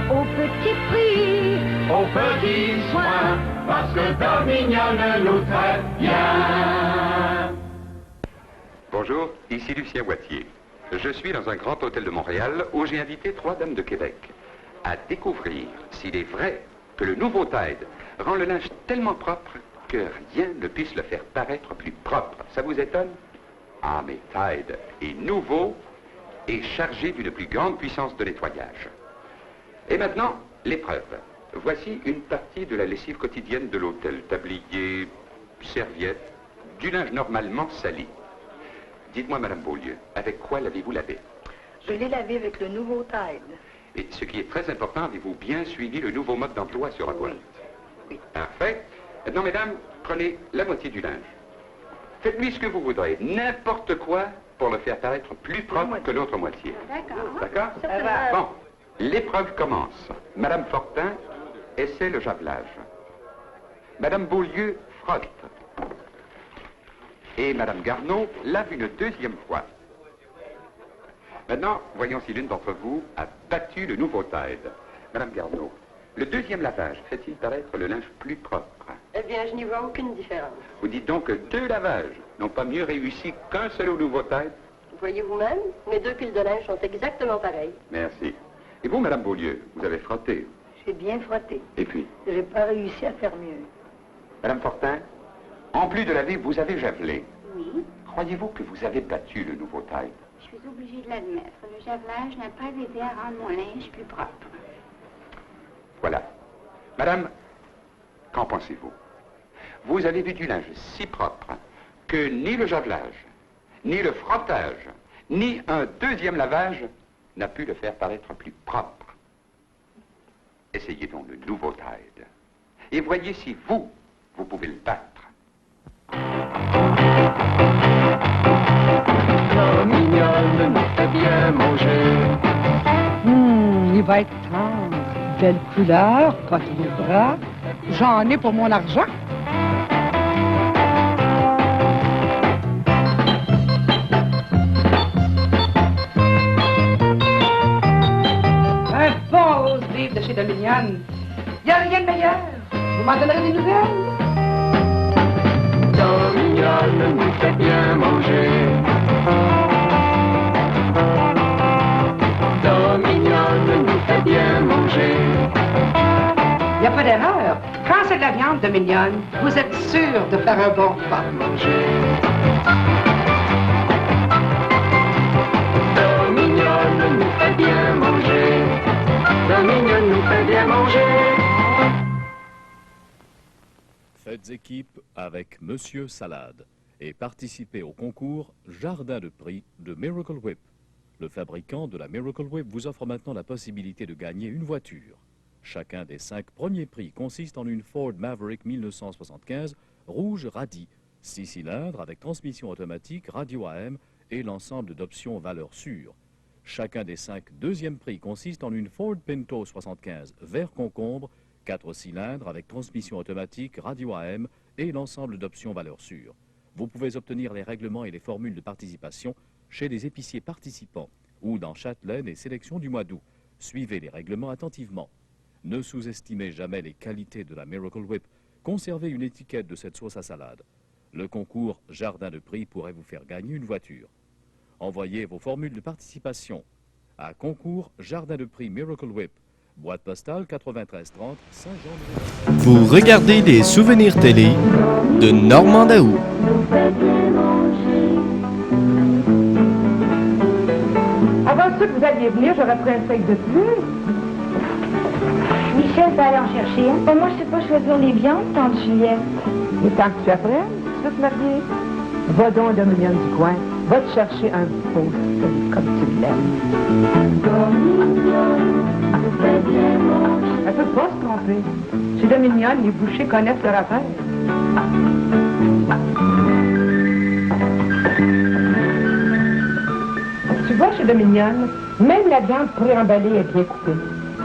Au petit prix, Au petit soin, parce que ta mignonne nous traite bien. Bonjour, ici Lucien Boitier. Je suis dans un grand hôtel de Montréal où j'ai invité 3 dames de Québec à découvrir s'il est vrai que le nouveau Tide rend le linge tellement propre que rien ne puisse le faire paraître plus propre. Ça vous étonne? Ah, mais Tide est nouveau et chargé d'une plus grande puissance de nettoyage. Et maintenant, l'épreuve. Voici une partie de la lessive quotidienne de l'hôtel. Tablier, serviettes, du linge normalement sali. Dites-moi, Madame Beaulieu, avec quoi l'avez-vous lavé? Je l'ai lavé avec le nouveau Tide. Et ce qui est très important, avez-vous bien suivi le nouveau mode d'emploi sur la boîte? Oui. Parfait. Maintenant, mesdames, prenez la moitié du linge. Faites-lui ce que vous voudrez, n'importe quoi, pour le faire paraître plus propre que l'autre moitié. D'accord. D'accord? Ça va. Bon, l'épreuve commence. Madame Fortin essaie le javelage. Madame Beaulieu frotte. Et Madame Garneau lave une deuxième fois. Maintenant, voyons si l'une d'entre vous a battu le nouveau Tide. Madame Garneau, le deuxième lavage fait-il paraître le linge plus propre? Eh bien, je n'y vois aucune différence. Vous dites donc que 2 lavages n'ont pas mieux réussi qu'un seul au nouveau Tide? Voyez vous-même, mes 2 piles de linge sont exactement pareilles. Merci. Et vous, Madame Beaulieu, vous avez frotté. J'ai bien frotté. Et puis? J'ai pas réussi à faire mieux. Madame Fortin, en plus de laver, vous avez javelé. Oui, Croyez-vous que vous avez battu le nouveau Tide? je suis obligée de l'admettre. Le javelage n'a pas aidé à rendre mon linge plus propre. Voilà. Madame, qu'en pensez-vous? Vous avez vu du linge si propre que ni le javelage, ni le frottage, ni un deuxième lavage n'a pu le faire paraître plus propre. Essayez donc le nouveau Tide. Et voyez si vous pouvez le battre. La mignonne nous fait bien manger. Il va être tendre. Belle couleur, pas trop gras. J'en ai pour mon argent. Un bon rose beef de chez Dominion. Il n'y a rien de meilleur. Vous m'en donnerez des nouvelles? Dominion nous fait bien manger. Dominion nous fait bien manger. Il n'y a pas d'erreur. Quand c'est de la viande Dominion, vous êtes sûr de faire un bon repas. Dominion nous fait bien manger. Dominion nous fait bien manger. Faites équipe avec Monsieur Salade et participez au concours Jardin de prix de Miracle Whip. Le fabricant de la Miracle Whip vous offre maintenant la possibilité de gagner une voiture. Chacun des 5 premiers prix consiste en une Ford Maverick 1975 rouge radis, 6 cylindres avec transmission automatique, radio AM et l'ensemble d'options valeur sûre. Chacun des 5 deuxièmes prix consiste en une Ford Pinto 75 vert concombre, 4 cylindres avec transmission automatique, radio AM et l'ensemble d'options valeur sûre. Vous pouvez obtenir les règlements et les formules de participation chez les épiciers participants ou dans Châtelaine et Sélection du mois d'août. Suivez les règlements attentivement. Ne sous-estimez jamais les qualités de la Miracle Whip. Conservez une étiquette de cette sauce à salade. Le concours Jardin de prix pourrait vous faire gagner une voiture. Envoyez vos formules de participation à concours Jardin de prix Miracle Whip, boîte postale 9330 Saint-Jean. Vous regardez des souvenirs télé de Normand Daou. Avant ça que vous alliez venir, j'aurais pris un steak de plus. Michel va aller en chercher un. Moi, je sais pas choisir les viandes, tante Juliette. Et tant que tu apprennes, tu vas te marier. Va donc, Dominion du coin. Va te chercher un beau steak comme tu l'aimes. Elle peut pas se tromper. Chez Dominion, les bouchers connaissent leur affaire. chez Dominion, même la viande pré-emballée est bien coupée.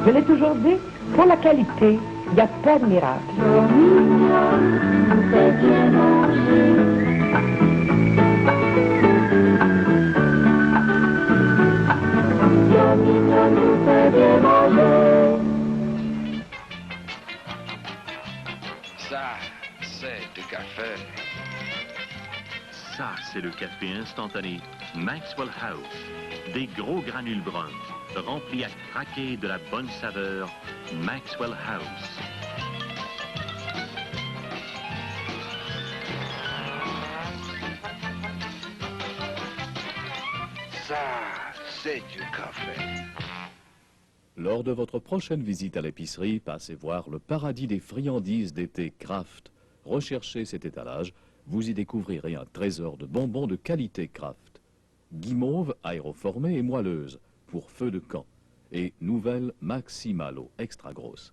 Je l'ai toujours dit, pour la qualité, il n'y a pas de miracle. Ça, c'est du café. Ça, c'est le café instantané Maxwell House. Des gros granules bruns, remplis à craquer de la bonne saveur Maxwell House. Ça, c'est du café. Lors de votre prochaine visite à l'épicerie, passez voir le paradis des friandises d'été Kraft. Recherchez cet étalage, vous y découvrirez un trésor de bonbons de qualité Kraft. Guimauve, aéroformée et moelleuse, pour feu de camp. Et nouvelle Maxi Malo, extra grosse.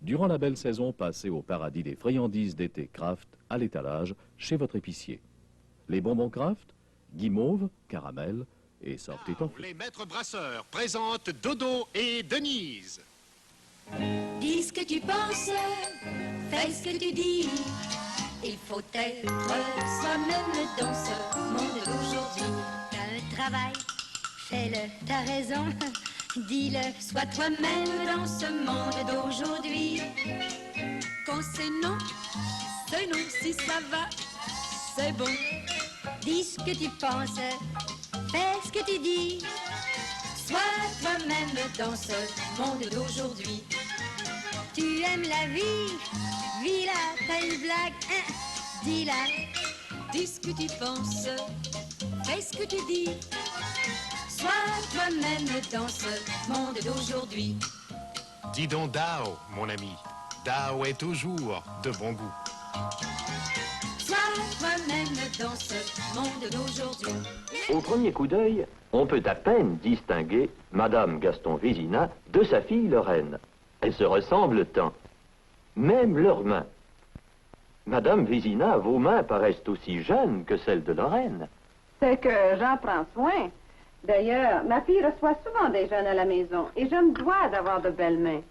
Durant la belle saison, passez au paradis des friandises d'été Kraft, à l'étalage, chez votre épicier. Les bonbons Kraft, guimauve, caramel, et sortez en Les maîtres brasseurs présentent Dodo et Denise. Dis ce que tu penses, fais ce que tu dis. Il faut être soi-même dans ce monde d'aujourd'hui. T'as un travail, fais-le, t'as raison. Dis-le, sois toi-même dans ce monde d'aujourd'hui. Quand c'est non, si ça va, c'est bon. Dis ce que tu penses, fais ce que tu dis. Sois toi-même dans ce monde d'aujourd'hui. Tu aimes la vie, vis-la, t'as une blague, hein, dis-la. Dis ce que tu penses, fais ce que tu dis. Sois toi-même dans ce monde d'aujourd'hui. Dis donc Dao, mon ami. Dao est toujours de bon goût. Sois toi-même dans ce monde d'aujourd'hui. Au premier coup d'œil, on peut à peine distinguer Madame Gaston Vézina de sa fille Lorraine. Elles se ressemblent tant. Même leurs mains. Madame Vézina, vos mains paraissent aussi jeunes que celles de Lorraine. C'est que j'en prends soin. D'ailleurs, ma fille reçoit souvent des jeunes à la maison et je me dois d'avoir de belles mains.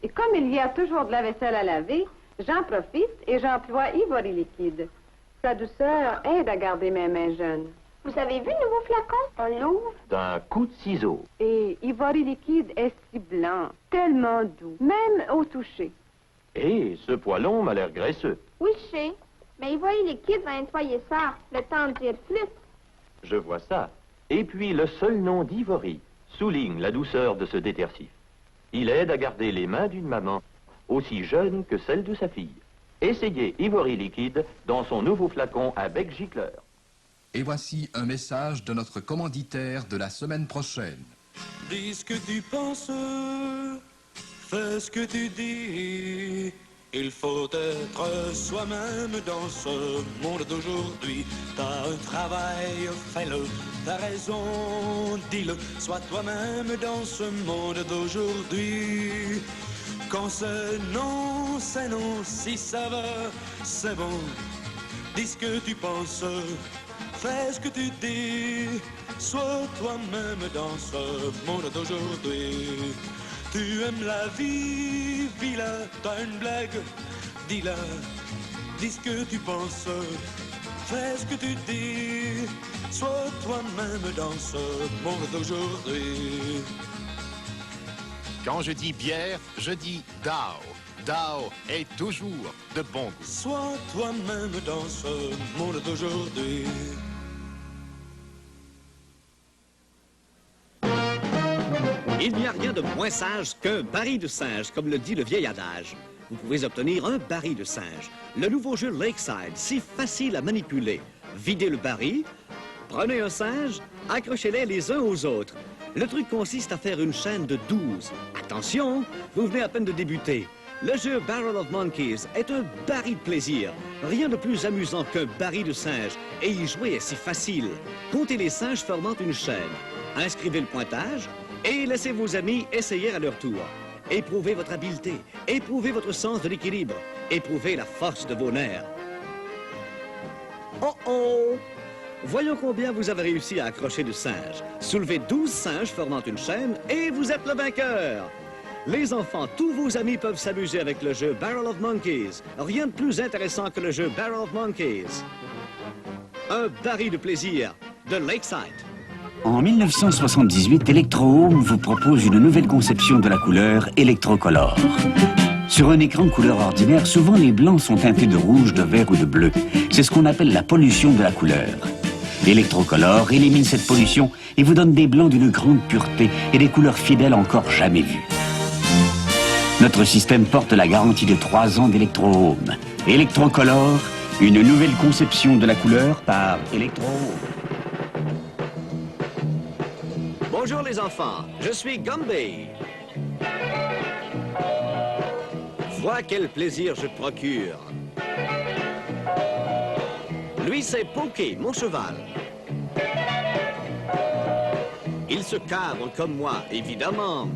Et comme il y a toujours de la vaisselle à laver, j'en profite et j'emploie Ivory Liquide. Sa douceur aide à garder mes mains jeunes. Vous avez vu le nouveau flacon? On l'ouvre. D'un coup de ciseau. Et Ivory Liquide est si blanc, tellement doux, même au toucher. Et ce poilon m'a l'air graisseux. Oui, je sais. Mais Ivory Liquide va nettoyer ça, le temps de dire flûte. Je vois ça. Et puis le seul nom d'Ivory souligne la douceur de ce détergif. Il aide à garder les mains d'une maman aussi jeune que celle de sa fille. Essayez Ivory Liquide dans son nouveau flacon à bec gicleur. Et voici un message de notre commanditaire de la semaine prochaine. Dis ce que tu penses, fais ce que tu dis. Il faut être soi-même dans ce monde d'aujourd'hui. T'as un travail, fais-le, t'as raison, dis-le. Sois toi-même dans ce monde d'aujourd'hui. Quand c'est non, si ça va, c'est bon. Dis ce que tu penses, fais ce que tu dis. Sois toi-même dans ce monde d'aujourd'hui. Tu aimes la vie, vis-la, t'as une blague, dis-la. Dis ce que tu penses, fais ce que tu dis. Sois toi-même dans ce monde d'aujourd'hui. Quand je dis bière, je dis Dao. Dao est toujours de bon goût. Sois toi-même dans ce monde d'aujourd'hui. Il n'y a rien de moins sage qu'un baril de singe, comme le dit le vieil adage. Vous pouvez obtenir un baril de singe. Le nouveau jeu Lakeside, si facile à manipuler. Videz le baril, prenez un singe, accrochez-les les uns aux autres. Le truc consiste à faire une chaîne de 12. Attention, vous venez à peine de débuter. Le jeu Barrel of Monkeys est un baril de plaisir. Rien de plus amusant qu'un baril de singe. Et y jouer est si facile. Comptez les singes formant une chaîne. Inscrivez le pointage et laissez vos amis essayer à leur tour. Éprouvez votre habileté, éprouvez votre sens de l'équilibre, éprouvez la force de vos nerfs. Oh oh! Voyons combien vous avez réussi à accrocher de singes. Soulevez 12 singes formant une chaîne et vous êtes le vainqueur. Les enfants, tous vos amis peuvent s'amuser avec le jeu Barrel of Monkeys. Rien de plus intéressant que le jeu Barrel of Monkeys. Un baril de plaisir de Lakeside. En 1978, Electro-Home vous propose une nouvelle conception de la couleur Electrocolor. Sur un écran de couleur ordinaire, souvent les blancs sont teintés de rouge, de vert ou de bleu. C'est ce qu'on appelle la pollution de la couleur. L'Electrocolor élimine cette pollution et vous donne des blancs d'une grande pureté et des couleurs fidèles encore jamais vues. Notre système porte la garantie de 3 ans d'Electro-Home. Electrocolor, une nouvelle conception de la couleur par Electro-Home. Bonjour les enfants, je suis Gumby. Vois quel plaisir je procure. Lui, c'est Pokey, mon cheval. Il se cadre comme moi, évidemment.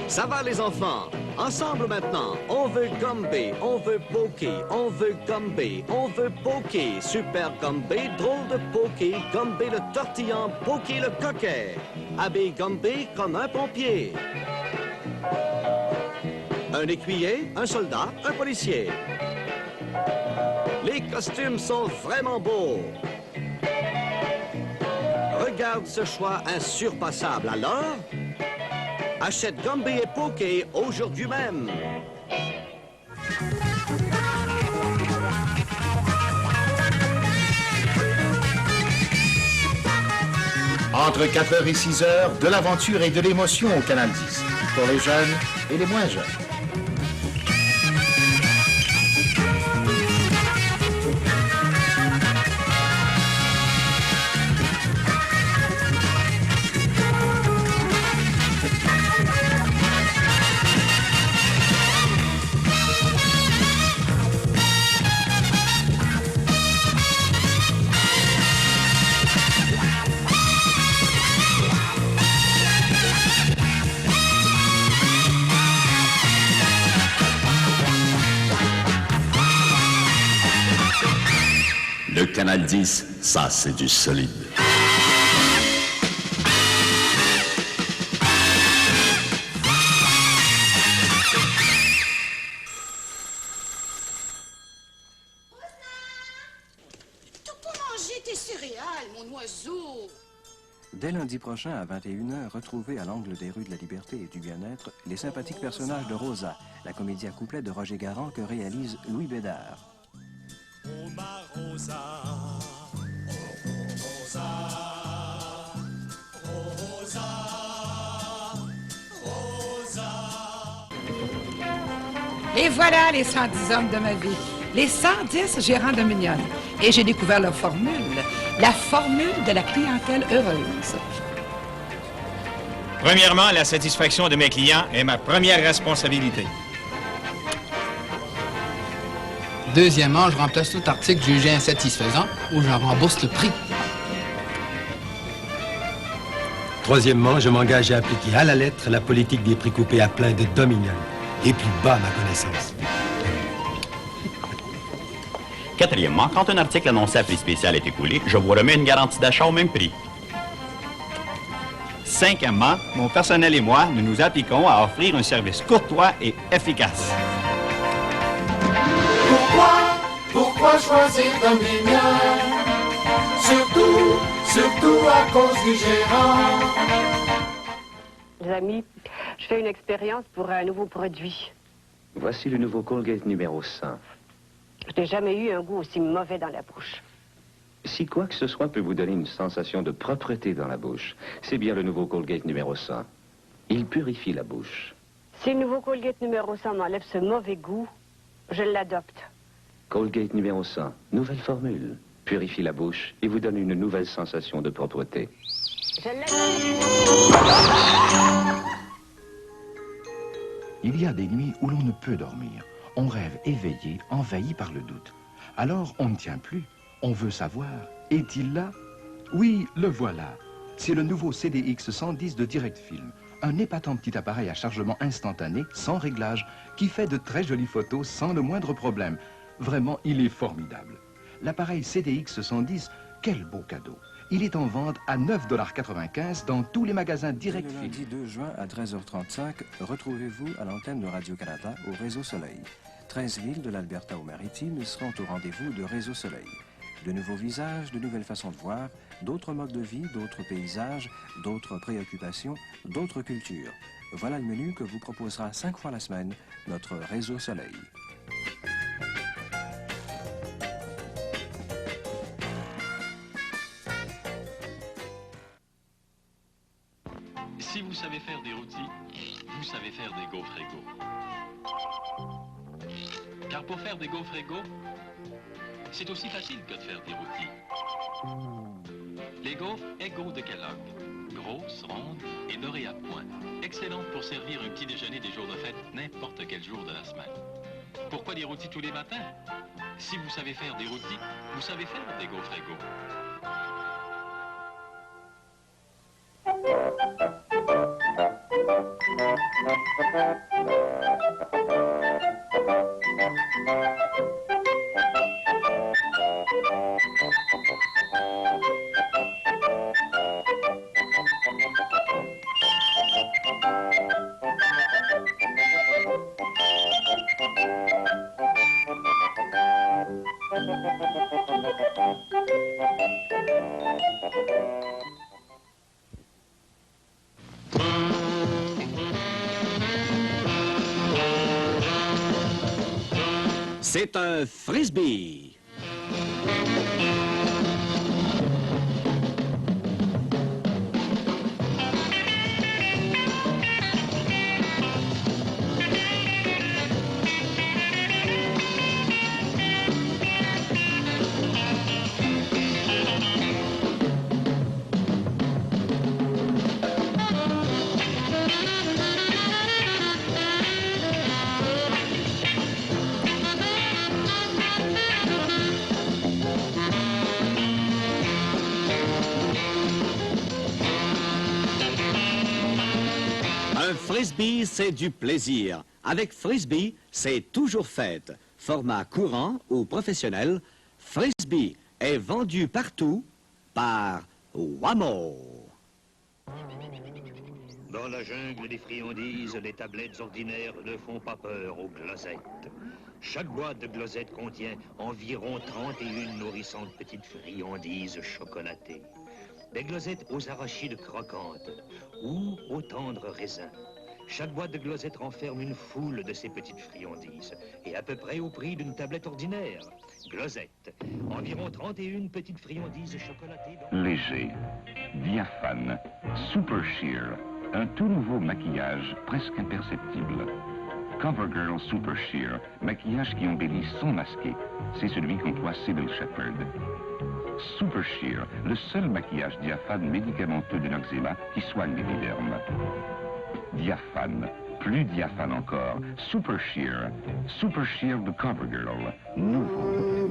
Ça va, les enfants? Ensemble maintenant, on veut Gumby, on veut Pokey, on veut Gumby, on veut Pokey, Super Gumby, drôle de Pokey, Gumby le tortillant, Pokey le coquet. Habille Gumby comme un pompier. Un écuyer, un soldat, un policier. Les costumes sont vraiment beaux. Regarde ce choix insurpassable. Alors, achète Gumby et Pokey aujourd'hui même. Entre 4h et 6h, de l'aventure et de l'émotion au Canal 10. Pour les jeunes et les moins jeunes. Le Canal 10, ça c'est du solide. Tout pour manger tes céréales, mon oiseau. Dès lundi prochain à 21h, retrouvez à l'angle des rues de la Liberté et du Bien-être les sympathiques personnages de Rosa, la comédie à couplet de Roger Garand que réalise Louis Bédard. Oh ma Rosa, Rosa, Rosa, Rosa. Et voilà les 110 hommes de ma vie. Les 110 gérants de Mignonne. Et j'ai découvert leur formule. La formule de la clientèle heureuse. Premièrement, la satisfaction de mes clients est ma première responsabilité. Deuxièmement, je remplace tout article jugé insatisfaisant ou j'en rembourse le prix. Troisièmement, je m'engage à appliquer à la lettre la politique des prix coupés à plein de Dominion, les plus bas à ma connaissance. Quatrièmement, quand un article annoncé à prix spécial est écoulé, je vous remets une garantie d'achat au même prix. Cinquièmement, mon personnel et moi, nous nous appliquons à offrir un service courtois et efficace. Pourquoi choisir Dominion? Surtout à cause du gérant. Les amis, je fais une expérience pour un nouveau produit. Voici le nouveau Colgate numéro 100. Je n'ai jamais eu un goût aussi mauvais dans la bouche. Si quoi que ce soit peut vous donner une sensation de propreté dans la bouche, c'est bien le nouveau Colgate numéro 100. Il purifie la bouche. Si le nouveau Colgate numéro 100 m'enlève ce mauvais goût, je l'adopte. Colgate numéro 100, nouvelle formule. Purifie la bouche et vous donne une nouvelle sensation de propreté. Je l'adopte. Il y a des nuits où l'on ne peut dormir. On rêve éveillé, envahi par le doute. Alors on ne tient plus. On veut savoir, est-il là? Oui, le voilà. C'est le nouveau CDX 110 de Direct Film. Un épatant petit appareil à chargement instantané, sans réglage, qui fait de très jolies photos sans le moindre problème. Vraiment, il est formidable. l'appareil CDX 110, quel beau cadeau. Il est en vente à 9,95 $ dans tous les magasins Direct Le lundi 2 juin à 13h35, retrouvez-vous à l'antenne de Radio-Canada au Réseau Soleil. 13 villes de l'Alberta aux Maritimes seront au rendez-vous de Réseau Soleil. De nouveaux visages, de nouvelles façons de voir, d'autres modes de vie, d'autres paysages, d'autres préoccupations, d'autres cultures. Voilà le menu que vous proposera 5 fois la semaine notre Réseau Soleil. Si vous savez faire des rôtis, vous savez faire des gaufres égaux. Car pour faire des gaufres égaux, c'est aussi facile que de faire des rôtis. Les gaufres égaux de Kellogg, grosses, rondes et dorées à point. Excellentes pour servir un petit déjeuner des jours de fête, n'importe quel jour de la semaine. Pourquoi des rôtis tous les matins? Si vous savez faire des rôtis, vous savez faire des gaufres égaux. C'est un frisbee. Un frisbee, c'est du plaisir. Avec frisbee, c'est toujours fête. Format courant ou professionnel, frisbee est vendu partout par Wamo. Dans la jungle des friandises, les tablettes ordinaires ne font pas peur aux glosettes. Chaque boîte de glosettes contient environ 31 nourrissantes petites friandises chocolatées. Des glosettes aux arachides croquantes ou aux tendres raisins. Chaque boîte de glosettes renferme une foule de ces petites friandises, et à peu près au prix d'une tablette ordinaire. Glosettes, environ 31 petites friandises chocolatées dans... Léger, diaphane, super sheer, un tout nouveau maquillage presque imperceptible. CoverGirl Super Sheer, maquillage qui embellit sans masquer, c'est celui qu'emploie Sybil Shepherd. Super Sheer, le seul maquillage diaphane médicamenteux de l'eczéma qui soigne l'épiderme. Diaphane, plus diaphane encore, Super Sheer de CoverGirl, nouveau.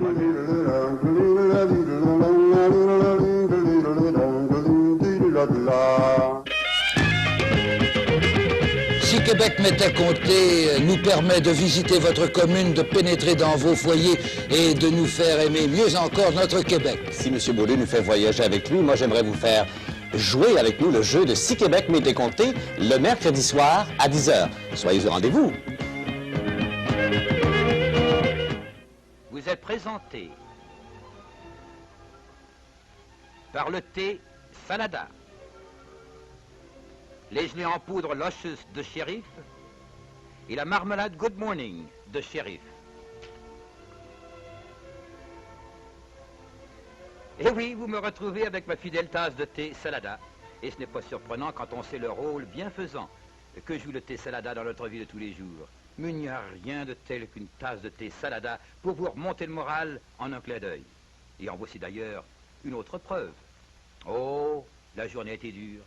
Si Québec m'est à compter nous permet de visiter votre commune, de pénétrer dans vos foyers et de nous faire aimer mieux encore notre Québec. Si M. Beaulieu nous fait voyager avec lui, moi j'aimerais vous faire jouer avec nous le jeu de Si Québec m'est compté le mercredi soir à 10h. Soyez au rendez-vous. Vous êtes présenté par le thé Salada, les gelées en poudre Luscious de Shérif et la marmelade Good Morning de Shérif. Et oui, vous me retrouvez avec ma fidèle tasse de thé Salada. Et ce n'est pas surprenant quand on sait le rôle bienfaisant que joue le thé Salada dans notre vie de tous les jours. Mais il n'y a rien de tel qu'une tasse de thé Salada pour vous remonter le moral en un clin d'œil. Et en voici d'ailleurs une autre preuve. Oh, la journée a été dure.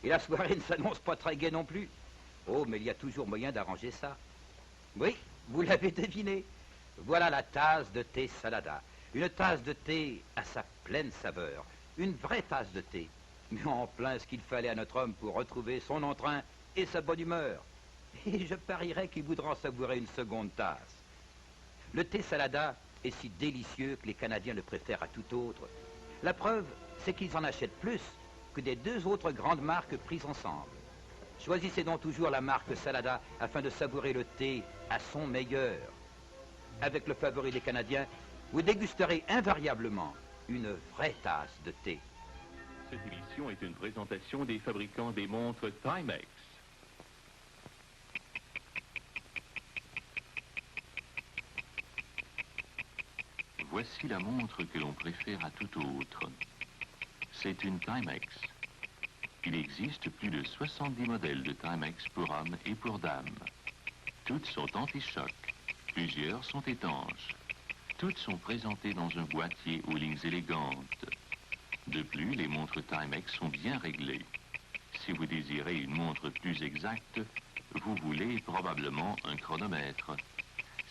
Et la soirée ne s'annonce pas très gaie non plus. Oh, mais il y a toujours moyen d'arranger ça. Oui, vous l'avez deviné. Voilà la tasse de thé Salada. Une tasse de thé à sa pleine saveur. Une vraie tasse de thé. Mais en plein ce qu'il fallait à notre homme pour retrouver son entrain et sa bonne humeur. Et je parierais qu'il voudra en savourer une seconde tasse. Le thé Salada et si délicieux que les Canadiens le préfèrent à tout autre. La preuve, c'est qu'ils en achètent plus que des 2 autres grandes marques prises ensemble. Choisissez donc toujours la marque Salada afin de savourer le thé à son meilleur. Avec le favori des Canadiens, vous dégusterez invariablement une vraie tasse de thé. Cette émission est une présentation des fabricants des montres Timex. Voici la montre que l'on préfère à tout autre. C'est une Timex. Il existe plus de 70 modèles de Timex pour hommes et pour dames. Toutes sont anti-choc. Plusieurs sont étanches. Toutes sont présentées dans un boîtier aux lignes élégantes. De plus, les montres Timex sont bien réglées. Si vous désirez une montre plus exacte, vous voulez probablement un chronomètre.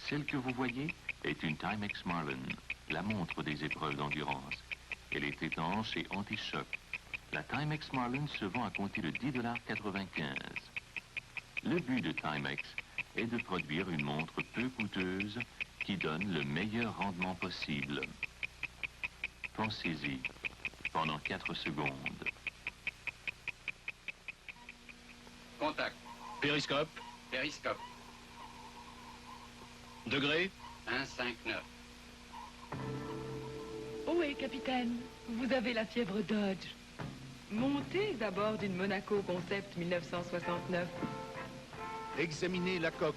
Celle que vous voyez est une Timex Marlin, la montre des épreuves d'endurance. Elle est étanche et anti-choc. La Timex Marlin se vend à compter de 10,95 $. Le but de Timex est de produire une montre peu coûteuse qui donne le meilleur rendement possible. Pensez-y pendant 4 secondes. Contact. Périscope. Périscope. Degré. 1,59. Ohé, capitaine, vous avez la fièvre Dodge. Montez à bord d'une Monaco Concept 1969. Examinez la coque.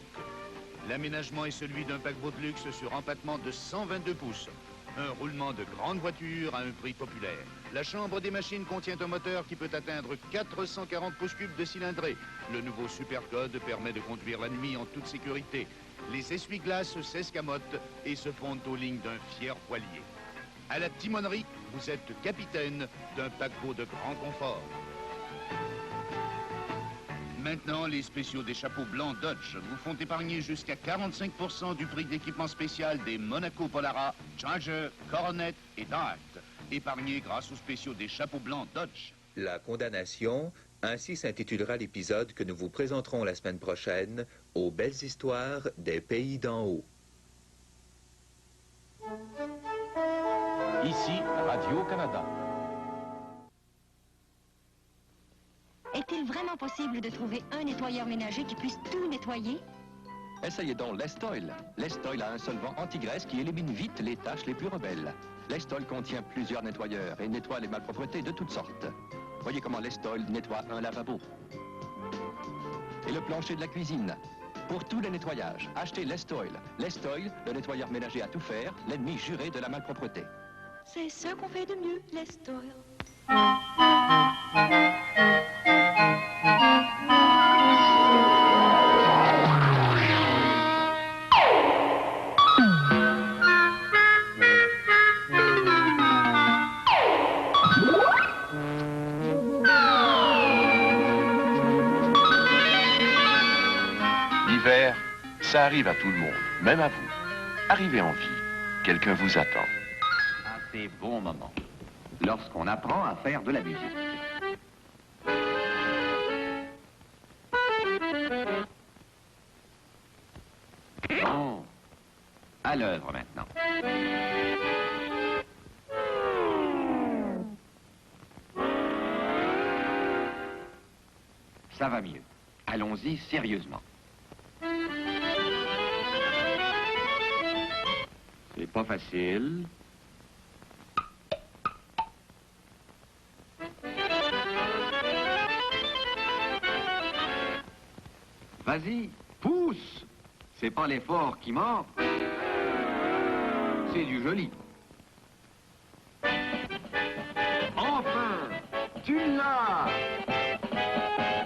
L'aménagement est celui d'un paquebot de luxe sur empattement de 122 pouces. Un roulement de grande voiture à un prix populaire. La chambre des machines contient un moteur qui peut atteindre 440 pouces cubes de cylindrée. Le nouveau Supercode permet de conduire la nuit en toute sécurité. Les essuie-glaces s'escamotent et se fondent aux lignes d'un fier voilier. À la timonerie, vous êtes capitaine d'un paquebot de grand confort. Maintenant, les spéciaux des chapeaux blancs Dodge vous font épargner jusqu'à 45% du prix d'équipement spécial des Monaco Polara, Charger, Coronet et Dart. Épargnez grâce aux spéciaux des chapeaux blancs Dodge. La condamnation, ainsi s'intitulera l'épisode que nous vous présenterons la semaine prochaine aux belles histoires des pays d'en haut. Ici, Radio-Canada. Est-il vraiment possible de trouver un nettoyeur ménager qui puisse tout nettoyer? Essayez donc Lestoil. Lestoil a un solvant anti-graisse qui élimine vite les taches les plus rebelles. Lestoil contient plusieurs nettoyeurs et nettoie les malpropretés de toutes sortes. Voyez comment Lestoil nettoie un lavabo. Et le plancher de la cuisine. Pour tous les nettoyages, achetez Lestoil. Lestoil, le nettoyeur ménager à tout faire, l'ennemi juré de la malpropreté. C'est ce qu'on fait de mieux, Lestoil. L'hiver, ça arrive à tout le monde, même à vous. Arrivez en vie, quelqu'un vous attend. À ces bons moments, lorsqu'on apprend à faire de la musique. Bon, à l'œuvre maintenant. Ça va mieux. Allons-y sérieusement. C'est pas facile. Vas-y, pousse. C'est pas l'effort qui manque. C'est du joli. Enfin, tu l'as.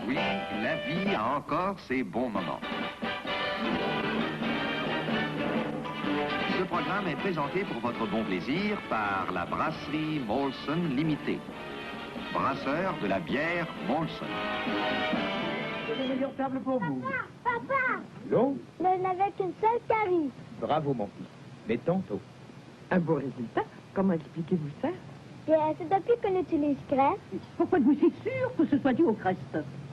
Oui, la vie a encore ses bons moments. Ce programme est présenté pour votre bon plaisir par la brasserie Molson Limitée. Brasseur de la bière Molson. C'est la meilleure table pour vous. Papa! Non? Elle n'avait qu'une seule carie. Bravo, mon fils. Mais tantôt. Un beau résultat. Comment expliquez-vous ça? Bien, c'est depuis qu'on utilise Crest. Pourquoi vous êtes sûr que ce soit dû au Crest?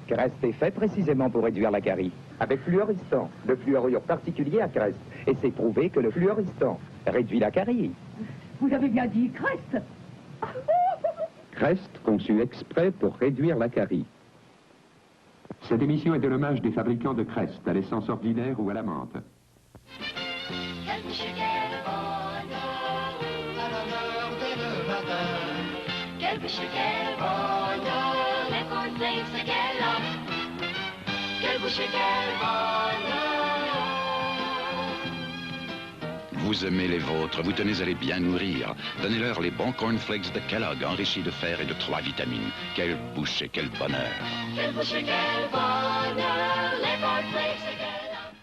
Crest est fait précisément pour réduire la carie. Avec fluoristan, le fluorure particulier à Crest. Et c'est prouvé que le fluoristan réduit la carie. Vous avez bien dit Crest. Crest, conçu exprès pour réduire la carie. Cette émission est de l'hommage des fabricants de Crest, à l'essence ordinaire ou à la menthe. Vous aimez les vôtres, vous tenez à les bien nourrir. Donnez-leur les bons cornflakes de Kellogg, enrichis de fer et de 3 vitamines. Quelle bouche et quel bonheur! Quelle bouche et quel bonheur, les cornflakes de Kellogg.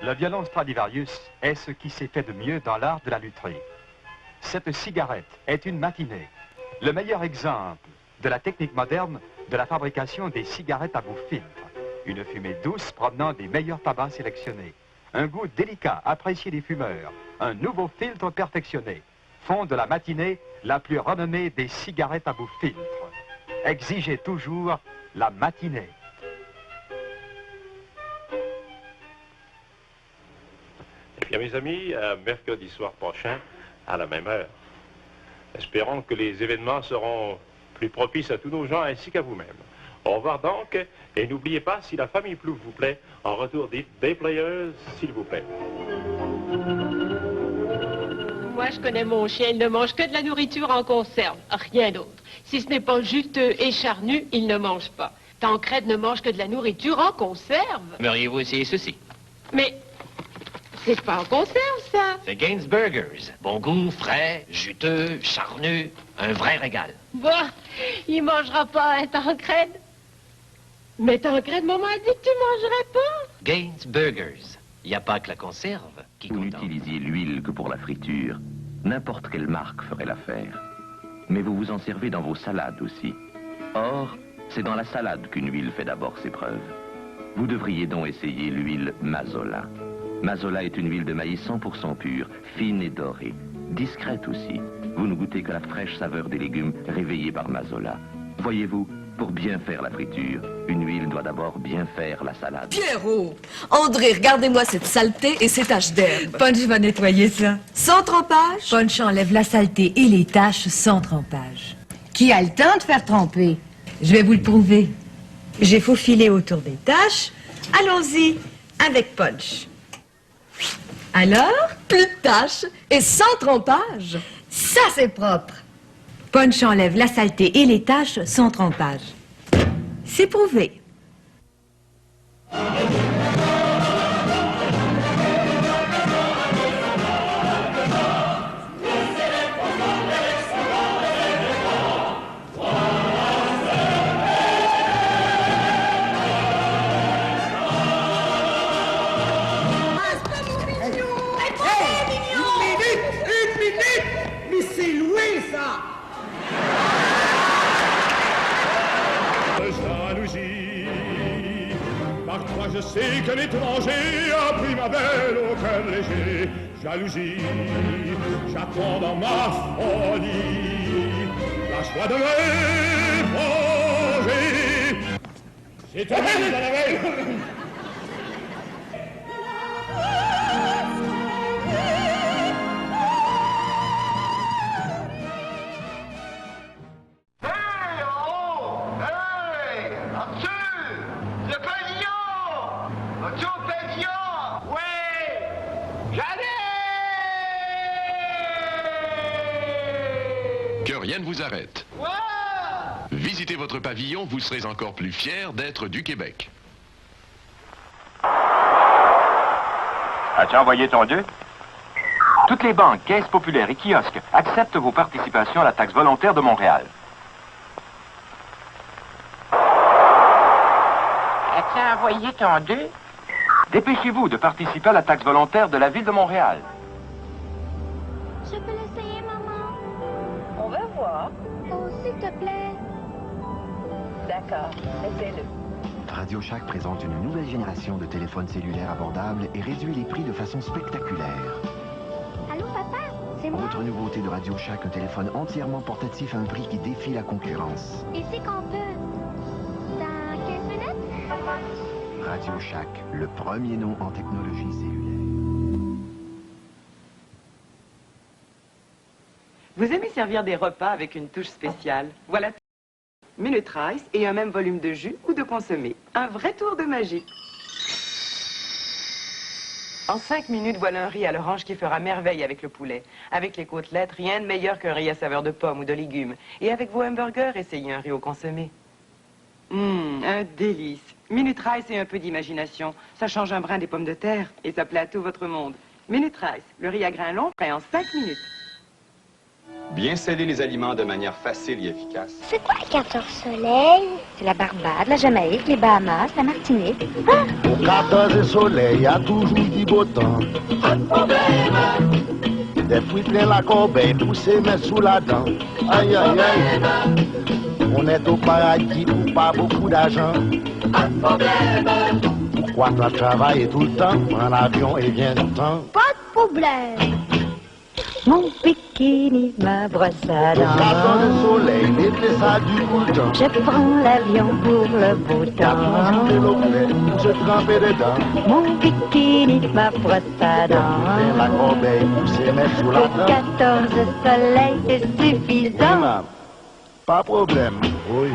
Le violon Stradivarius est ce qui s'est fait de mieux dans l'art de la lutherie. Cette cigarette est une matinée, le meilleur exemple de la technique moderne de la fabrication des cigarettes à bout filtre. Une fumée douce provenant des meilleurs tabacs sélectionnés. Un goût délicat apprécié des fumeurs. Un nouveau filtre perfectionné font de la matinée la plus renommée des cigarettes à bout filtre. Exigez toujours la matinée. Et bien mes amis, à mercredi soir prochain, à la même heure. Espérons que les événements seront plus propices à tous nos gens ainsi qu'à vous-même. Au revoir donc, et n'oubliez pas, si la famille Plouffe vous plaît, en retour dites des Players, s'il vous plaît. Moi, je connais mon chien, il ne mange que de la nourriture en conserve, rien d'autre. Si ce n'est pas juteux et charnu, il ne mange pas. Tancred ne mange que de la nourriture en conserve. Aimeriez-vous essayer ceci? Mais c'est pas en conserve, ça. C'est Gaines Burgers. Bon goût, frais, juteux, charnu, un vrai régal. Bah, il mangera pas un Tancred. Mais Tancred, maman a dit que tu mangerais pas. Gaines Burgers. Il n'y a pas que la conserve qui Vous n'utilisiez l'huile que pour la friture. N'importe quelle marque ferait l'affaire. Mais vous vous en servez dans vos salades aussi. Or, c'est dans la salade qu'une huile fait d'abord ses preuves. Vous devriez donc essayer l'huile Mazola. Mazola est une huile de maïs 100% pure, fine et dorée. Discrète aussi. Vous ne goûtez que la fraîche saveur des légumes réveillés par Mazola. Voyez-vous, pour bien faire la friture, une huile doit d'abord bien faire la salade. Pierrot! André, regardez-moi cette saleté et ces taches d'herbe. Punch va nettoyer ça. Sans trempage? Punch enlève la saleté et les taches sans trempage. Qui a le temps de faire tremper? Je vais vous le prouver. J'ai faufilé autour des taches. Allons-y, avec Punch. Alors, plus de taches et sans trempage. Ça, c'est propre. Punch enlève la saleté et les taches sans trempage. C'est prouvé. Je sais qu'un étranger a pris ma belle au cœur léger. Jalousie, j'attends dans ma folie la joie de m'éponger. C'est terminé dans la veille. Que rien ne vous arrête. Visitez votre pavillon, vous serez encore plus fiers d'être du Québec. As-tu envoyé ton 2? Toutes les banques, caisses populaires et kiosques acceptent vos participations à la taxe volontaire de Montréal. As-tu envoyé ton 2? Dépêchez-vous de participer à la taxe volontaire de la Ville de Montréal. Je peux l'essayer, maman? On va voir. Oh, s'il te plaît. D'accord, essaie-le. Radio Shack présente une nouvelle génération de téléphones cellulaires abordables et réduit les prix de façon spectaculaire. Allô, papa? C'est moi? Autre nouveauté de Radio Shack, un téléphone entièrement portatif à un prix qui défie la concurrence. Et c'est qu'on peut dans 15 minutes? Radio Shack, le premier nom en technologie cellulaire. Vous aimez servir des repas avec une touche spéciale? Voilà. Minute Rice et un même volume de jus ou de consommé. Un vrai tour de magie. En 5 minutes, voilà un riz à l'orange qui fera merveille avec le poulet. Avec les côtelettes, rien de meilleur qu'un riz à saveur de pommes ou de légumes. Et avec vos hamburgers, essayez un riz au consommé. Un délice. Minute Rice et un peu d'imagination. Ça change un brin des pommes de terre et ça plaît à tout votre monde. Minute Rice, le riz à grains longs, prêt en 5 minutes. Bien sceller les aliments de manière facile et efficace. C'est quoi 14 soleils? C'est la Barbade, la Jamaïque, les Bahamas, la Martinique. Ah! Au 14 soleil, il y a toujours du beau temps. Pas de problème. Des fruits plein la corbeille, poussés mais sous la dent. Aïe, aïe, aïe. On est au paradis pour pas beaucoup d'argent. Pas de problème. Pourquoi toi travailles tout le temps? Prends l'avion et viens du temps. Pas de problème. Mon bikini, ma brosse à Au 14 dents. soleil, l'été ça dure tout le temps. Je prends l'avion pour le beau Il y a toujours de l'eau temps. fraîche pour se tremper dedans. Mon bikini, ma brosse à Plein la dents. corbeille, poussés mais sous la Pour dent. 14 soleils, c'est Oui, suffisant. maman. Pas de problème. Oui.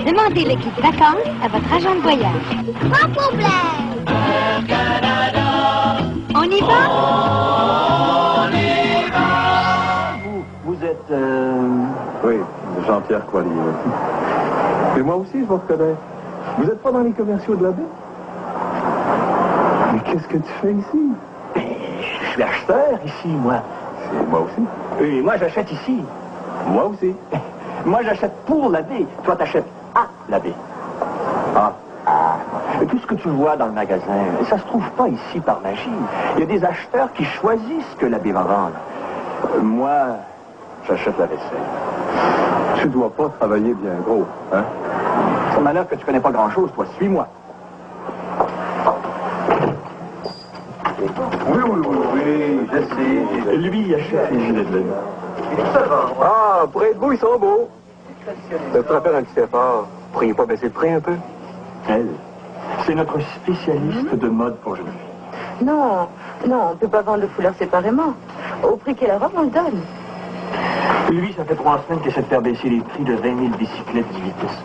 Demandez le kit vacances à votre agent de voyage. Pas de problème. Air Canada. On y va? On y va. Vous êtes... Oui, Jean-Pierre Coilier. Et moi aussi, je vous reconnais. Vous n'êtes pas dans les commerciaux de la baie? Mais qu'est-ce que tu fais ici? Je suis acheteur ici, moi. C'est moi aussi. Et moi, j'achète ici. Moi aussi. Moi, j'achète pour la baie. Toi, t'achètes à la baie. Ah. Tout ce que tu vois dans le magasin, ça se trouve pas ici par magie. Il y a des acheteurs qui choisissent ce que la baie va vendre. Moi, j'achète la vaisselle. Tu dois pas travailler bien gros, hein? Ça m'a l'air que tu connais pas grand-chose, toi. Suis-moi. Oui, je sais. Lui, il achète les gilets de laine. Ah, pour être beau, ils sont beaux. Ça te rappelle un petit effort. Pourriez pas baisser le prix un peu? Elle, c'est notre spécialiste de mode pour jeunes filles. Non, non, on peut pas vendre le foulard séparément. Au prix qu'elle a, on le donne. Lui, ça fait 3 semaines qu'il essaie de faire baisser les prix de 20 000 bicyclettes 10 vitesses.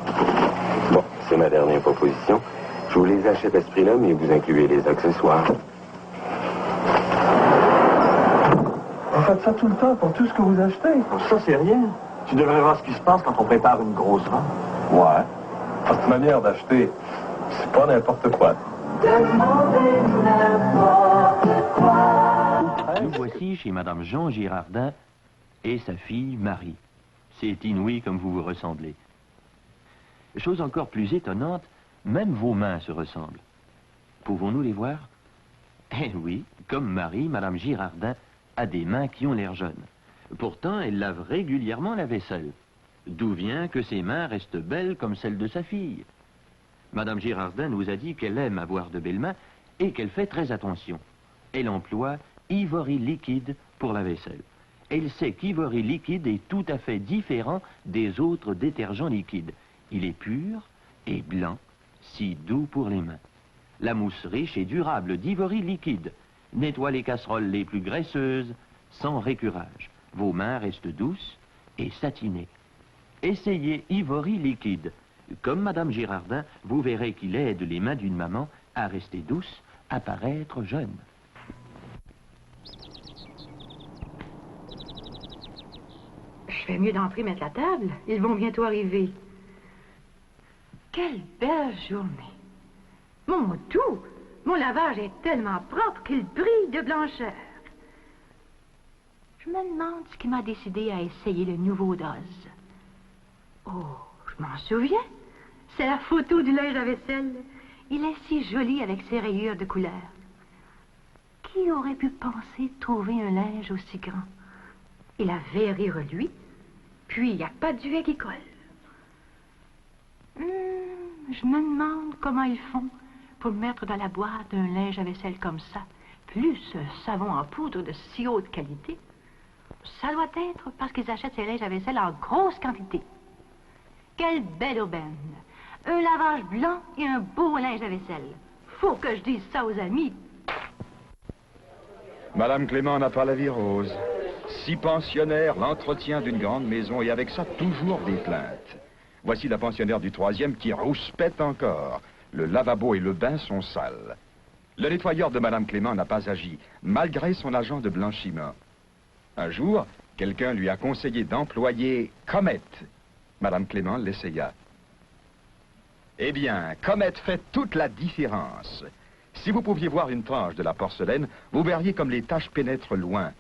Bon, c'est ma dernière proposition. Je vous les achète à ce prix-là, mais vous incluez les accessoires. Vous faites ça tout le temps pour tout ce que vous achetez? Ça, c'est rien. Tu devrais voir ce qui se passe quand on prépare une grosse vente. Ouais. Cette manière d'acheter, c'est pas n'importe quoi. Nous voici chez Madame Jean Girardin et sa fille Marie. C'est inouï comme vous vous ressemblez. Chose encore plus étonnante, même vos mains se ressemblent. Pouvons-nous les voir? Eh oui, comme Marie, Madame Girardin a des mains qui ont l'air jeunes. Pourtant, elle lave régulièrement la vaisselle. D'où vient que ses mains restent belles comme celles de sa fille. Madame Girardin nous a dit qu'elle aime avoir de belles mains et qu'elle fait très attention. Elle emploie Ivory liquide pour la vaisselle. Elle sait qu'Ivory liquide est tout à fait différent des autres détergents liquides. Il est pur et blanc, si doux pour les mains. La mousse riche et durable d'Ivory liquide nettoie les casseroles les plus graisseuses sans récurage. Vos mains restent douces et satinées. Essayez Ivory liquide. Comme Madame Girardin, vous verrez qu'il aide les mains d'une maman à rester douces, à paraître jeune. Je fais mieux d'entrer mettre la table. Ils vont bientôt arriver. Quelle belle journée. Mon tout, mon lavage est tellement propre qu'il brille de blancheur. Je me demande ce qui m'a décidé à essayer le nouveau Dose. Oh, je m'en souviens. C'est la photo du linge à vaisselle. Il est si joli avec ses rayures de couleur. Qui aurait pu penser trouver un linge aussi grand? Il a verré lui, puis il n'y a pas de duvet qui colle. Je me demande comment ils font pour mettre dans la boîte un linge à vaisselle comme ça, plus un savon en poudre de si haute qualité. Ça doit être parce qu'ils achètent ces linges à vaisselle en grosse quantité. Quelle belle aubaine! Un lavage blanc et un beau linge à vaisselle. Faut que je dise ça aux amis. Madame Clément n'a pas la vie rose. 6 pensionnaires, l'entretien d'une grande maison et avec ça toujours des plaintes. Voici la pensionnaire du 3e qui rouspète encore. Le lavabo et le bain sont sales. Le nettoyeur de Madame Clément n'a pas agi, malgré son agent de blanchiment. Un jour, quelqu'un lui a conseillé d'employer Comet. Madame Clément l'essaya. Eh bien, Comet fait toute la différence. Si vous pouviez voir une tranche de la porcelaine, vous verriez comme les taches pénètrent loin.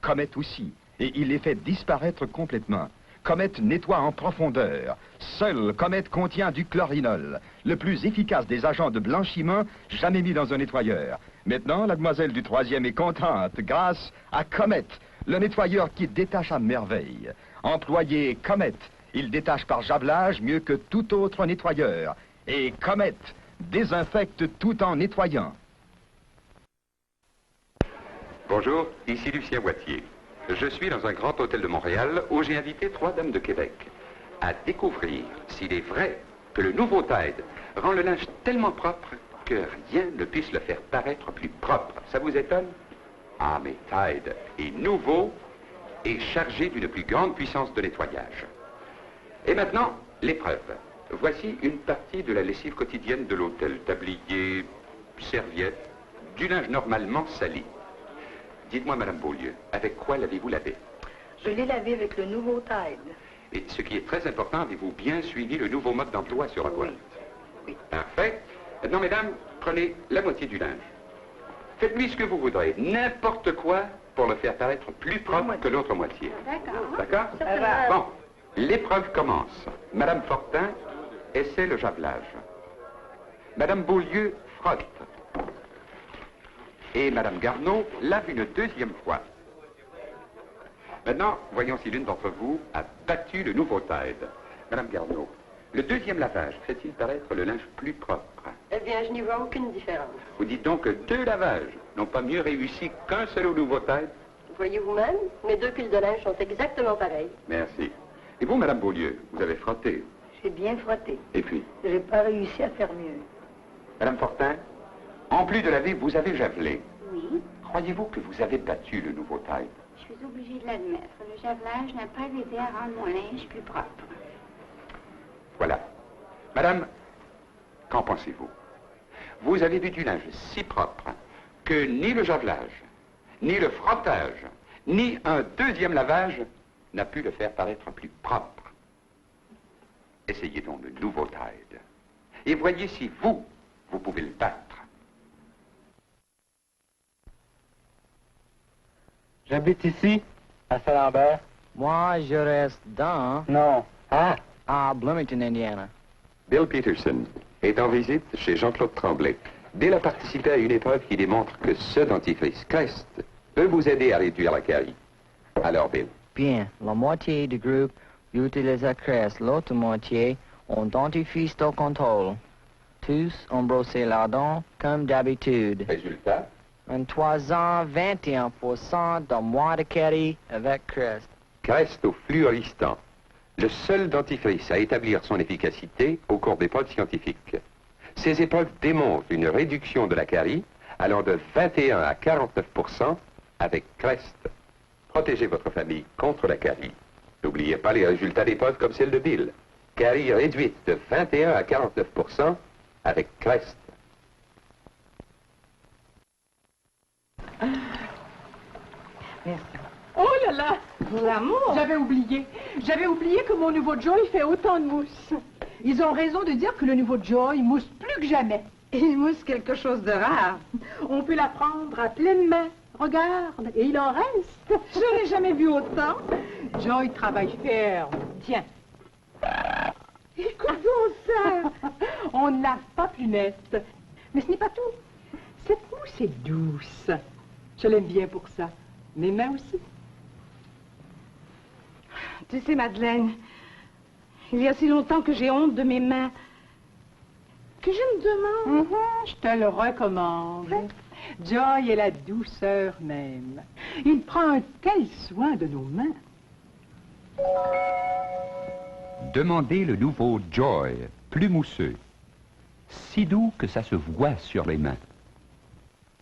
Comet aussi, et il les fait disparaître complètement. Comet nettoie en profondeur. Seul Comet contient du chlorinol, le plus efficace des agents de blanchiment jamais mis dans un nettoyeur. Maintenant, la demoiselle du 3e est contente grâce à Comet, le nettoyeur qui détache à merveille. Employez Comet, il détache par javelage mieux que tout autre nettoyeur. Et Comet désinfecte tout en nettoyant. Bonjour, ici Lucien Boitier. Je suis dans un grand hôtel de Montréal où j'ai invité 3 dames de Québec à découvrir s'il est vrai que le nouveau Tide rend le linge tellement propre que rien ne puisse le faire paraître plus propre. Ça vous étonne? Ah, mais Tide est nouveau et chargé d'une plus grande puissance de nettoyage. Et maintenant, l'épreuve. Voici une partie de la lessive quotidienne de l'hôtel. Tablier, serviettes, du linge normalement sali. Dites-moi, Madame Beaulieu, avec quoi l'avez-vous lavé? Je l'ai lavé avec le nouveau Tide. Et ce qui est très important, avez-vous bien suivi le nouveau mode d'emploi sur la boîte? Oui. Parfait. Maintenant, mesdames, prenez la moitié du linge. Faites-lui ce que vous voudrez, n'importe quoi, pour le faire paraître plus propre que l'autre moitié. D'accord. D'accord? Ça va. Bon, l'épreuve commence. Madame Fortin essaie le javelage. Madame Beaulieu frotte. Et Madame Garneau lave une 2e fois. Maintenant, voyons si l'une d'entre vous a battu le nouveau Tide. Madame Garneau, le 2e lavage fait-il paraître le linge plus propre? Eh bien, je n'y vois aucune différence. Vous dites donc que 2 lavages n'ont pas mieux réussi qu'un seul au nouveau Tide? Voyez vous-même, mes 2 piles de linge sont exactement pareilles. Merci. Et vous, Madame Beaulieu, vous avez frotté? J'ai bien frotté. Et puis? J'ai pas réussi à faire mieux. Madame Fortin, en plus de laver, vous avez javelé. Oui. Croyez-vous que vous avez battu le nouveau Tide? Je suis obligée de l'admettre. Le javelage n'a pas aidé à rendre mon linge plus propre. Voilà. Madame, qu'en pensez-vous? Vous avez vu du linge si propre que ni le javelage, ni le frottage, ni un 2e lavage n'a pu le faire paraître plus propre. Essayez donc le nouveau Tide. Et voyez si vous pouvez le battre. J'habite ici, à Saint-Lambert. Moi, je reste dans... Non. Ah? À Bloomington, Indiana. Bill Peterson est en visite chez Jean-Claude Tremblay. Bill a participé à une épreuve qui démontre que ce dentifrice Crest peut vous aider à réduire la carie. Alors, Bill. Bien, la moitié du groupe utilise Crest, l'autre moitié ont dentifrice au contrôle. Tous ont brossé leurs dents comme d'habitude. Résultat? En 3 ans, 21% de moins de caries avec Crest. Crest au fluoristant. Le seul dentifrice à établir son efficacité au cours d'épreuves scientifiques. Ces épreuves démontrent une réduction de la carie allant de 21 à 49% avec Crest. Protégez votre famille contre la carie. N'oubliez pas les résultats d'épreuves comme celle de Bill. Carie réduite de 21 à 49% avec Crest. Merci. Oh là là! L'amour! J'avais oublié que mon nouveau Joy fait autant de mousse. Ils ont raison de dire que le nouveau Joy mousse plus que jamais. Il mousse quelque chose de rare. On peut la prendre à pleine main. Regarde, et il en reste. Je n'ai jamais vu autant. Joy travaille ferme. Tiens. Écoute donc ça. On ne lave pas plus nette. Mais ce n'est pas tout. Cette mousse est douce. Je l'aime bien pour ça. Mes mains aussi. Tu sais, Madeleine, il y a si longtemps que j'ai honte de mes mains que je me demande... Je te le recommande. Joy est la douceur même. Il prend un tel soin de nos mains. Demandez le nouveau Joy, plus mousseux. Si doux que ça se voit sur les mains.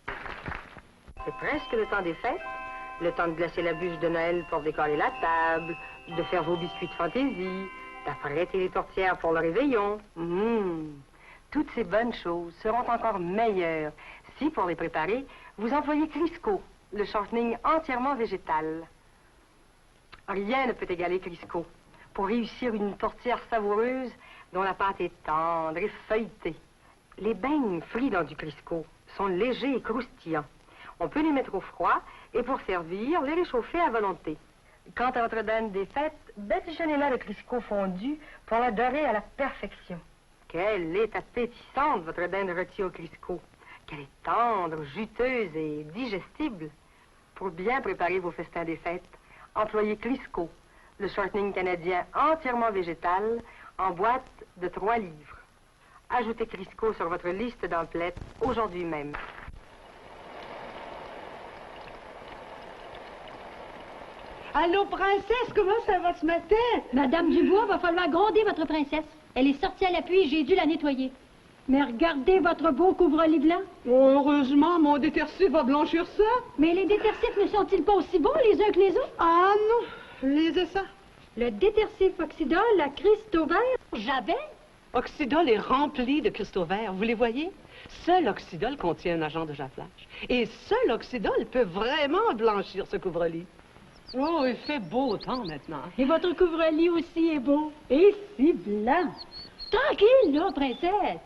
C'est presque le temps des fêtes. Le temps de glacer la bûche de Noël pour décorer la table, de faire vos biscuits de fantaisie, d'apprêter les tourtières pour le réveillon. Toutes ces bonnes choses seront encore meilleures si, pour les préparer, vous employez Crisco, le shortening entièrement végétal. Rien ne peut égaler Crisco pour réussir une tourtière savoureuse dont la pâte est tendre et feuilletée. Les beignes frits dans du Crisco sont légers et croustillants. On peut les mettre au froid et, pour servir, les réchauffer à volonté. Quant à votre dinde des fêtes, badigeonnez-la le Crisco fondu pour la dorer à la perfection. Qu'elle est appétissante, votre dinde rôtie au Crisco. Qu'elle est tendre, juteuse et digestible. Pour bien préparer vos festins des fêtes, employez Crisco, le shortening canadien entièrement végétal, en boîte de 3 livres. Ajoutez Crisco sur votre liste d'emplettes aujourd'hui même. Allô, princesse, comment ça va ce matin? Madame Dubois, va falloir gronder votre princesse. Elle est sortie à l'appui et j'ai dû la nettoyer. Mais regardez votre beau couvre-lit blanc. Oh, heureusement, mon détercif va blanchir ça. Mais les détercifs ne sont-ils pas aussi bons les uns que les autres? Ah non, lisez ça. Le détercif Oxydol, la cristaux vert, Javel. Oxydol est rempli de cristaux verts, vous les voyez? Seul Oxydol contient un agent de javelage. Et seul Oxydol peut vraiment blanchir ce couvre-lit. Oh, il fait beau temps maintenant. Et votre couvre-lit aussi est beau. Et si blanc. Tranquille, là, princesse.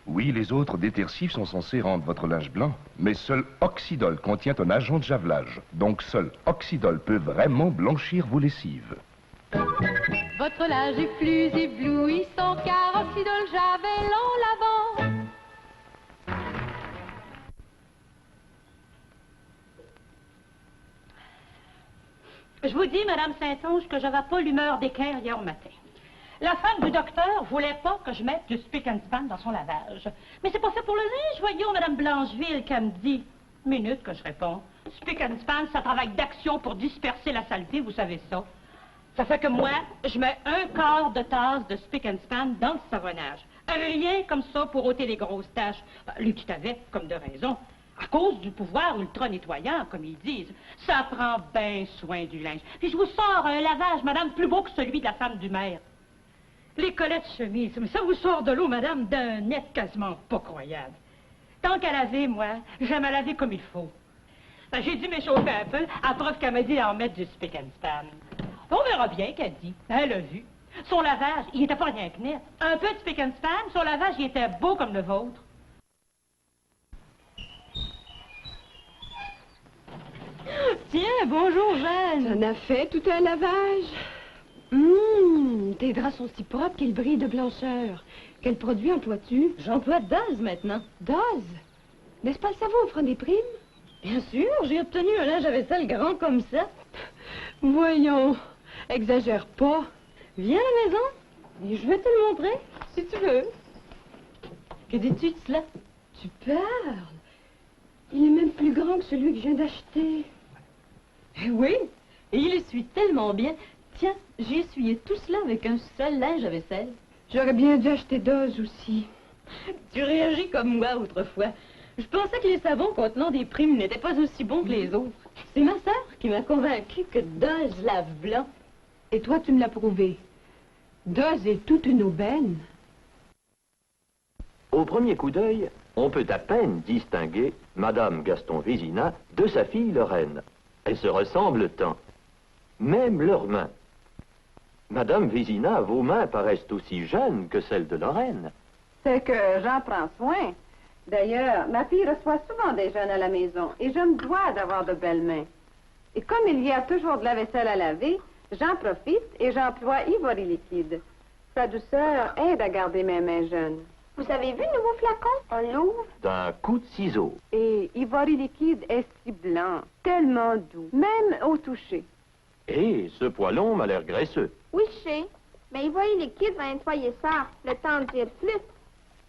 Oui, les autres détercifs sont censés rendre votre linge blanc, mais seul Oxydol contient un agent de javelage. Donc seul Oxydol peut vraiment blanchir vos lessives. Votre linge est plus éblouissant car Oxydol Javel en lavant. Je vous dis, Madame Saint-Onge, que j'avais pas l'humeur d'équerre hier au matin. La femme du docteur voulait pas que je mette du spick and span dans son lavage. Mais c'est pas fait pour le linge, voyons, Madame Blancheville, qu'elle me dit. Minute que je réponds. Spick and span, ça travaille d'action pour disperser la saleté, vous savez ça. Ça fait que moi, je mets 1/4 de tasse de spick and span dans le savonnage. Rien comme ça pour ôter les grosses taches. Les petites avec, comme de raison. À cause du pouvoir ultra-nettoyant, comme ils disent. Ça prend bien soin du linge. Puis je vous sors un lavage, madame, plus beau que celui de la femme du maire. Les collets de chemise, mais ça vous sort de l'eau, madame, d'un net quasiment pas croyable. Tant qu'à laver, moi, j'aime à laver comme il faut. Ben, j'ai dû m'échauffer un peu, à preuve qu'elle m'a dit d'en mettre du spick and span. On verra bien qu'elle dit. Elle a vu. Son lavage, il était pas rien que net. Un peu de spick and span, son lavage, il était beau comme le vôtre. Tiens, bonjour, Jeanne. T'en as fait tout un lavage? Tes draps sont si propres qu'ils brillent de blancheur. Quel produit emploies-tu? J'emploie Daz maintenant. Daz? N'est-ce pas le savon offrant des primes? Bien sûr, j'ai obtenu un linge à vaisselle grand comme ça. Voyons, exagère pas. Viens à la maison et je vais te le montrer, si tu veux. Que dis-tu de cela? Tu parles. Il est même plus grand que celui que je viens d'acheter. Oui, et il essuie tellement bien. Tiens, j'ai essuyé tout cela avec un seul linge à vaisselle. J'aurais bien dû acheter Daz aussi. Tu réagis comme moi autrefois. Je pensais que les savons contenant des primes n'étaient pas aussi bons que les autres. C'est ma sœur qui m'a convaincu que Daz lave blanc. Et toi, tu me l'as prouvé. Daz est toute une aubaine. Au premier coup d'œil, on peut à peine distinguer Madame Gaston Vézina de sa fille Lorraine. Elles se ressemblent tant. Même leurs mains. Madame Vézina, vos mains paraissent aussi jeunes que celles de Lorraine. C'est que j'en prends soin. D'ailleurs, ma fille reçoit souvent des jeunes à la maison et je me dois d'avoir de belles mains. Et comme il y a toujours de la vaisselle à laver, j'en profite et j'emploie Ivory liquide. Sa douceur aide à garder mes mains jeunes. Vous avez vu le nouveau flacon? On l'ouvre. D'un coup de ciseau. Et Ivory liquide est si blanc, tellement doux, même au toucher. Et ce poilon m'a l'air graisseux. Oui, je sais. Mais Ivory liquide va nettoyer ça, le temps de dire flûte.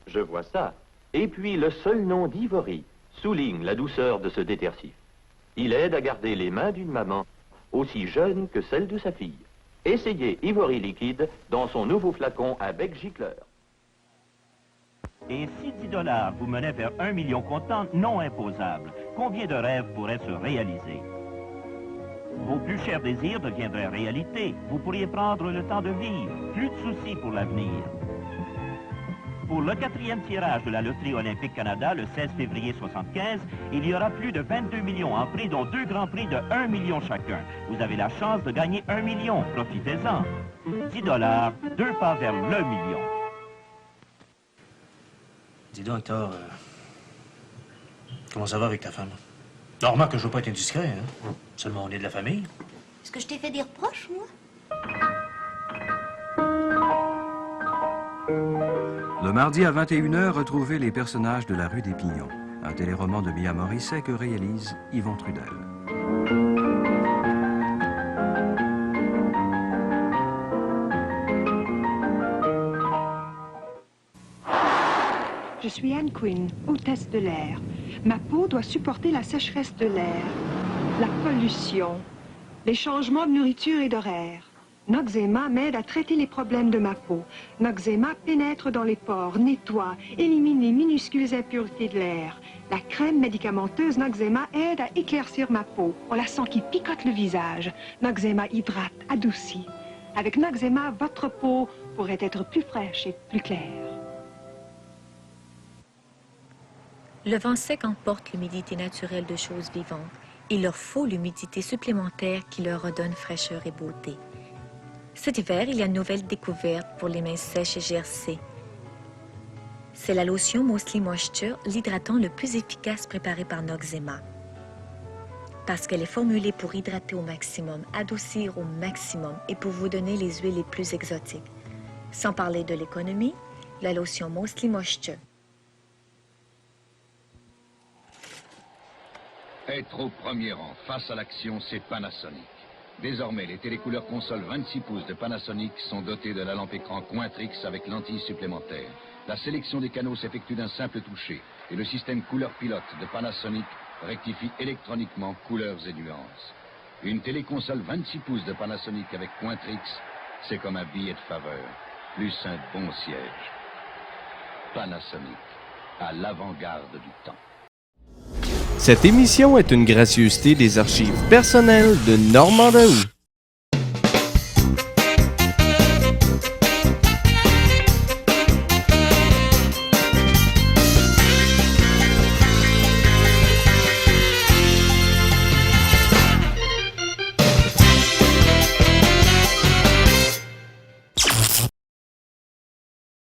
Je vois ça. Et puis le seul nom d'Ivory, souligne la douceur de ce détersif. Il aide à garder les mains d'une maman aussi jeune que celle de sa fille. Essayez Ivory Liquide dans son nouveau flacon à bec gicleur. Et si $10 vous menait vers 1 million comptant non imposable, combien de rêves pourraient se réaliser? Vos plus chers désirs deviendraient réalité. Vous pourriez prendre le temps de vivre. Plus de soucis pour l'avenir. Pour le 4e tirage de la Loterie Olympique Canada, le 16 février 1975, il y aura plus de 22 millions en prix, dont 2 grands prix de 1 million chacun. Vous avez la chance de gagner 1 million. Profitez-en. $10, 2 pas vers le million. Dis donc, Hector, comment ça va avec ta femme? Non, remarque que je veux pas être indiscret, hein? Seulement, on est de la famille. Est-ce que je t'ai fait des reproches, moi? Le mardi à 21h, retrouvez les personnages de la rue des Pignons, un téléroman de Mia Morisset que réalise Yvon Trudel. Je suis Anne Quinn, hôtesse de l'air. Ma peau doit supporter la sécheresse de l'air, la pollution, les changements de nourriture et d'horaire. Noxzema m'aide à traiter les problèmes de ma peau. Noxzema pénètre dans les pores, nettoie, élimine les minuscules impuretés de l'air. La crème médicamenteuse Noxzema aide à éclaircir ma peau. On la sent qui picote le visage. Noxzema hydrate, adoucit. Avec Noxzema, votre peau pourrait être plus fraîche et plus claire. Le vent sec emporte l'humidité naturelle de choses vivantes. Il leur faut l'humidité supplémentaire qui leur redonne fraîcheur et beauté. Cet hiver, il y a une nouvelle découverte pour les mains sèches et gercées. C'est la lotion Mostly Moisture, l'hydratant le plus efficace préparé par Noxzema. Parce qu'elle est formulée pour hydrater au maximum, adoucir au maximum et pour vous donner les huiles les plus exotiques. Sans parler de l'économie, la lotion Mostly Moisture. Être au premier rang face à l'action, c'est Panasonic. Désormais, les télécouleurs consoles 26 pouces de Panasonic sont dotées de la lampe écran Quintrix avec lentille supplémentaire. La sélection des canaux s'effectue d'un simple toucher et le système couleur pilote de Panasonic rectifie électroniquement couleurs et nuances. Une téléconsole 26 pouces de Panasonic avec Quintrix, c'est comme un billet de faveur, plus un bon siège. Panasonic, à l'avant-garde du temps. Cette émission est une gracieuseté des archives personnelles de Normand Daou.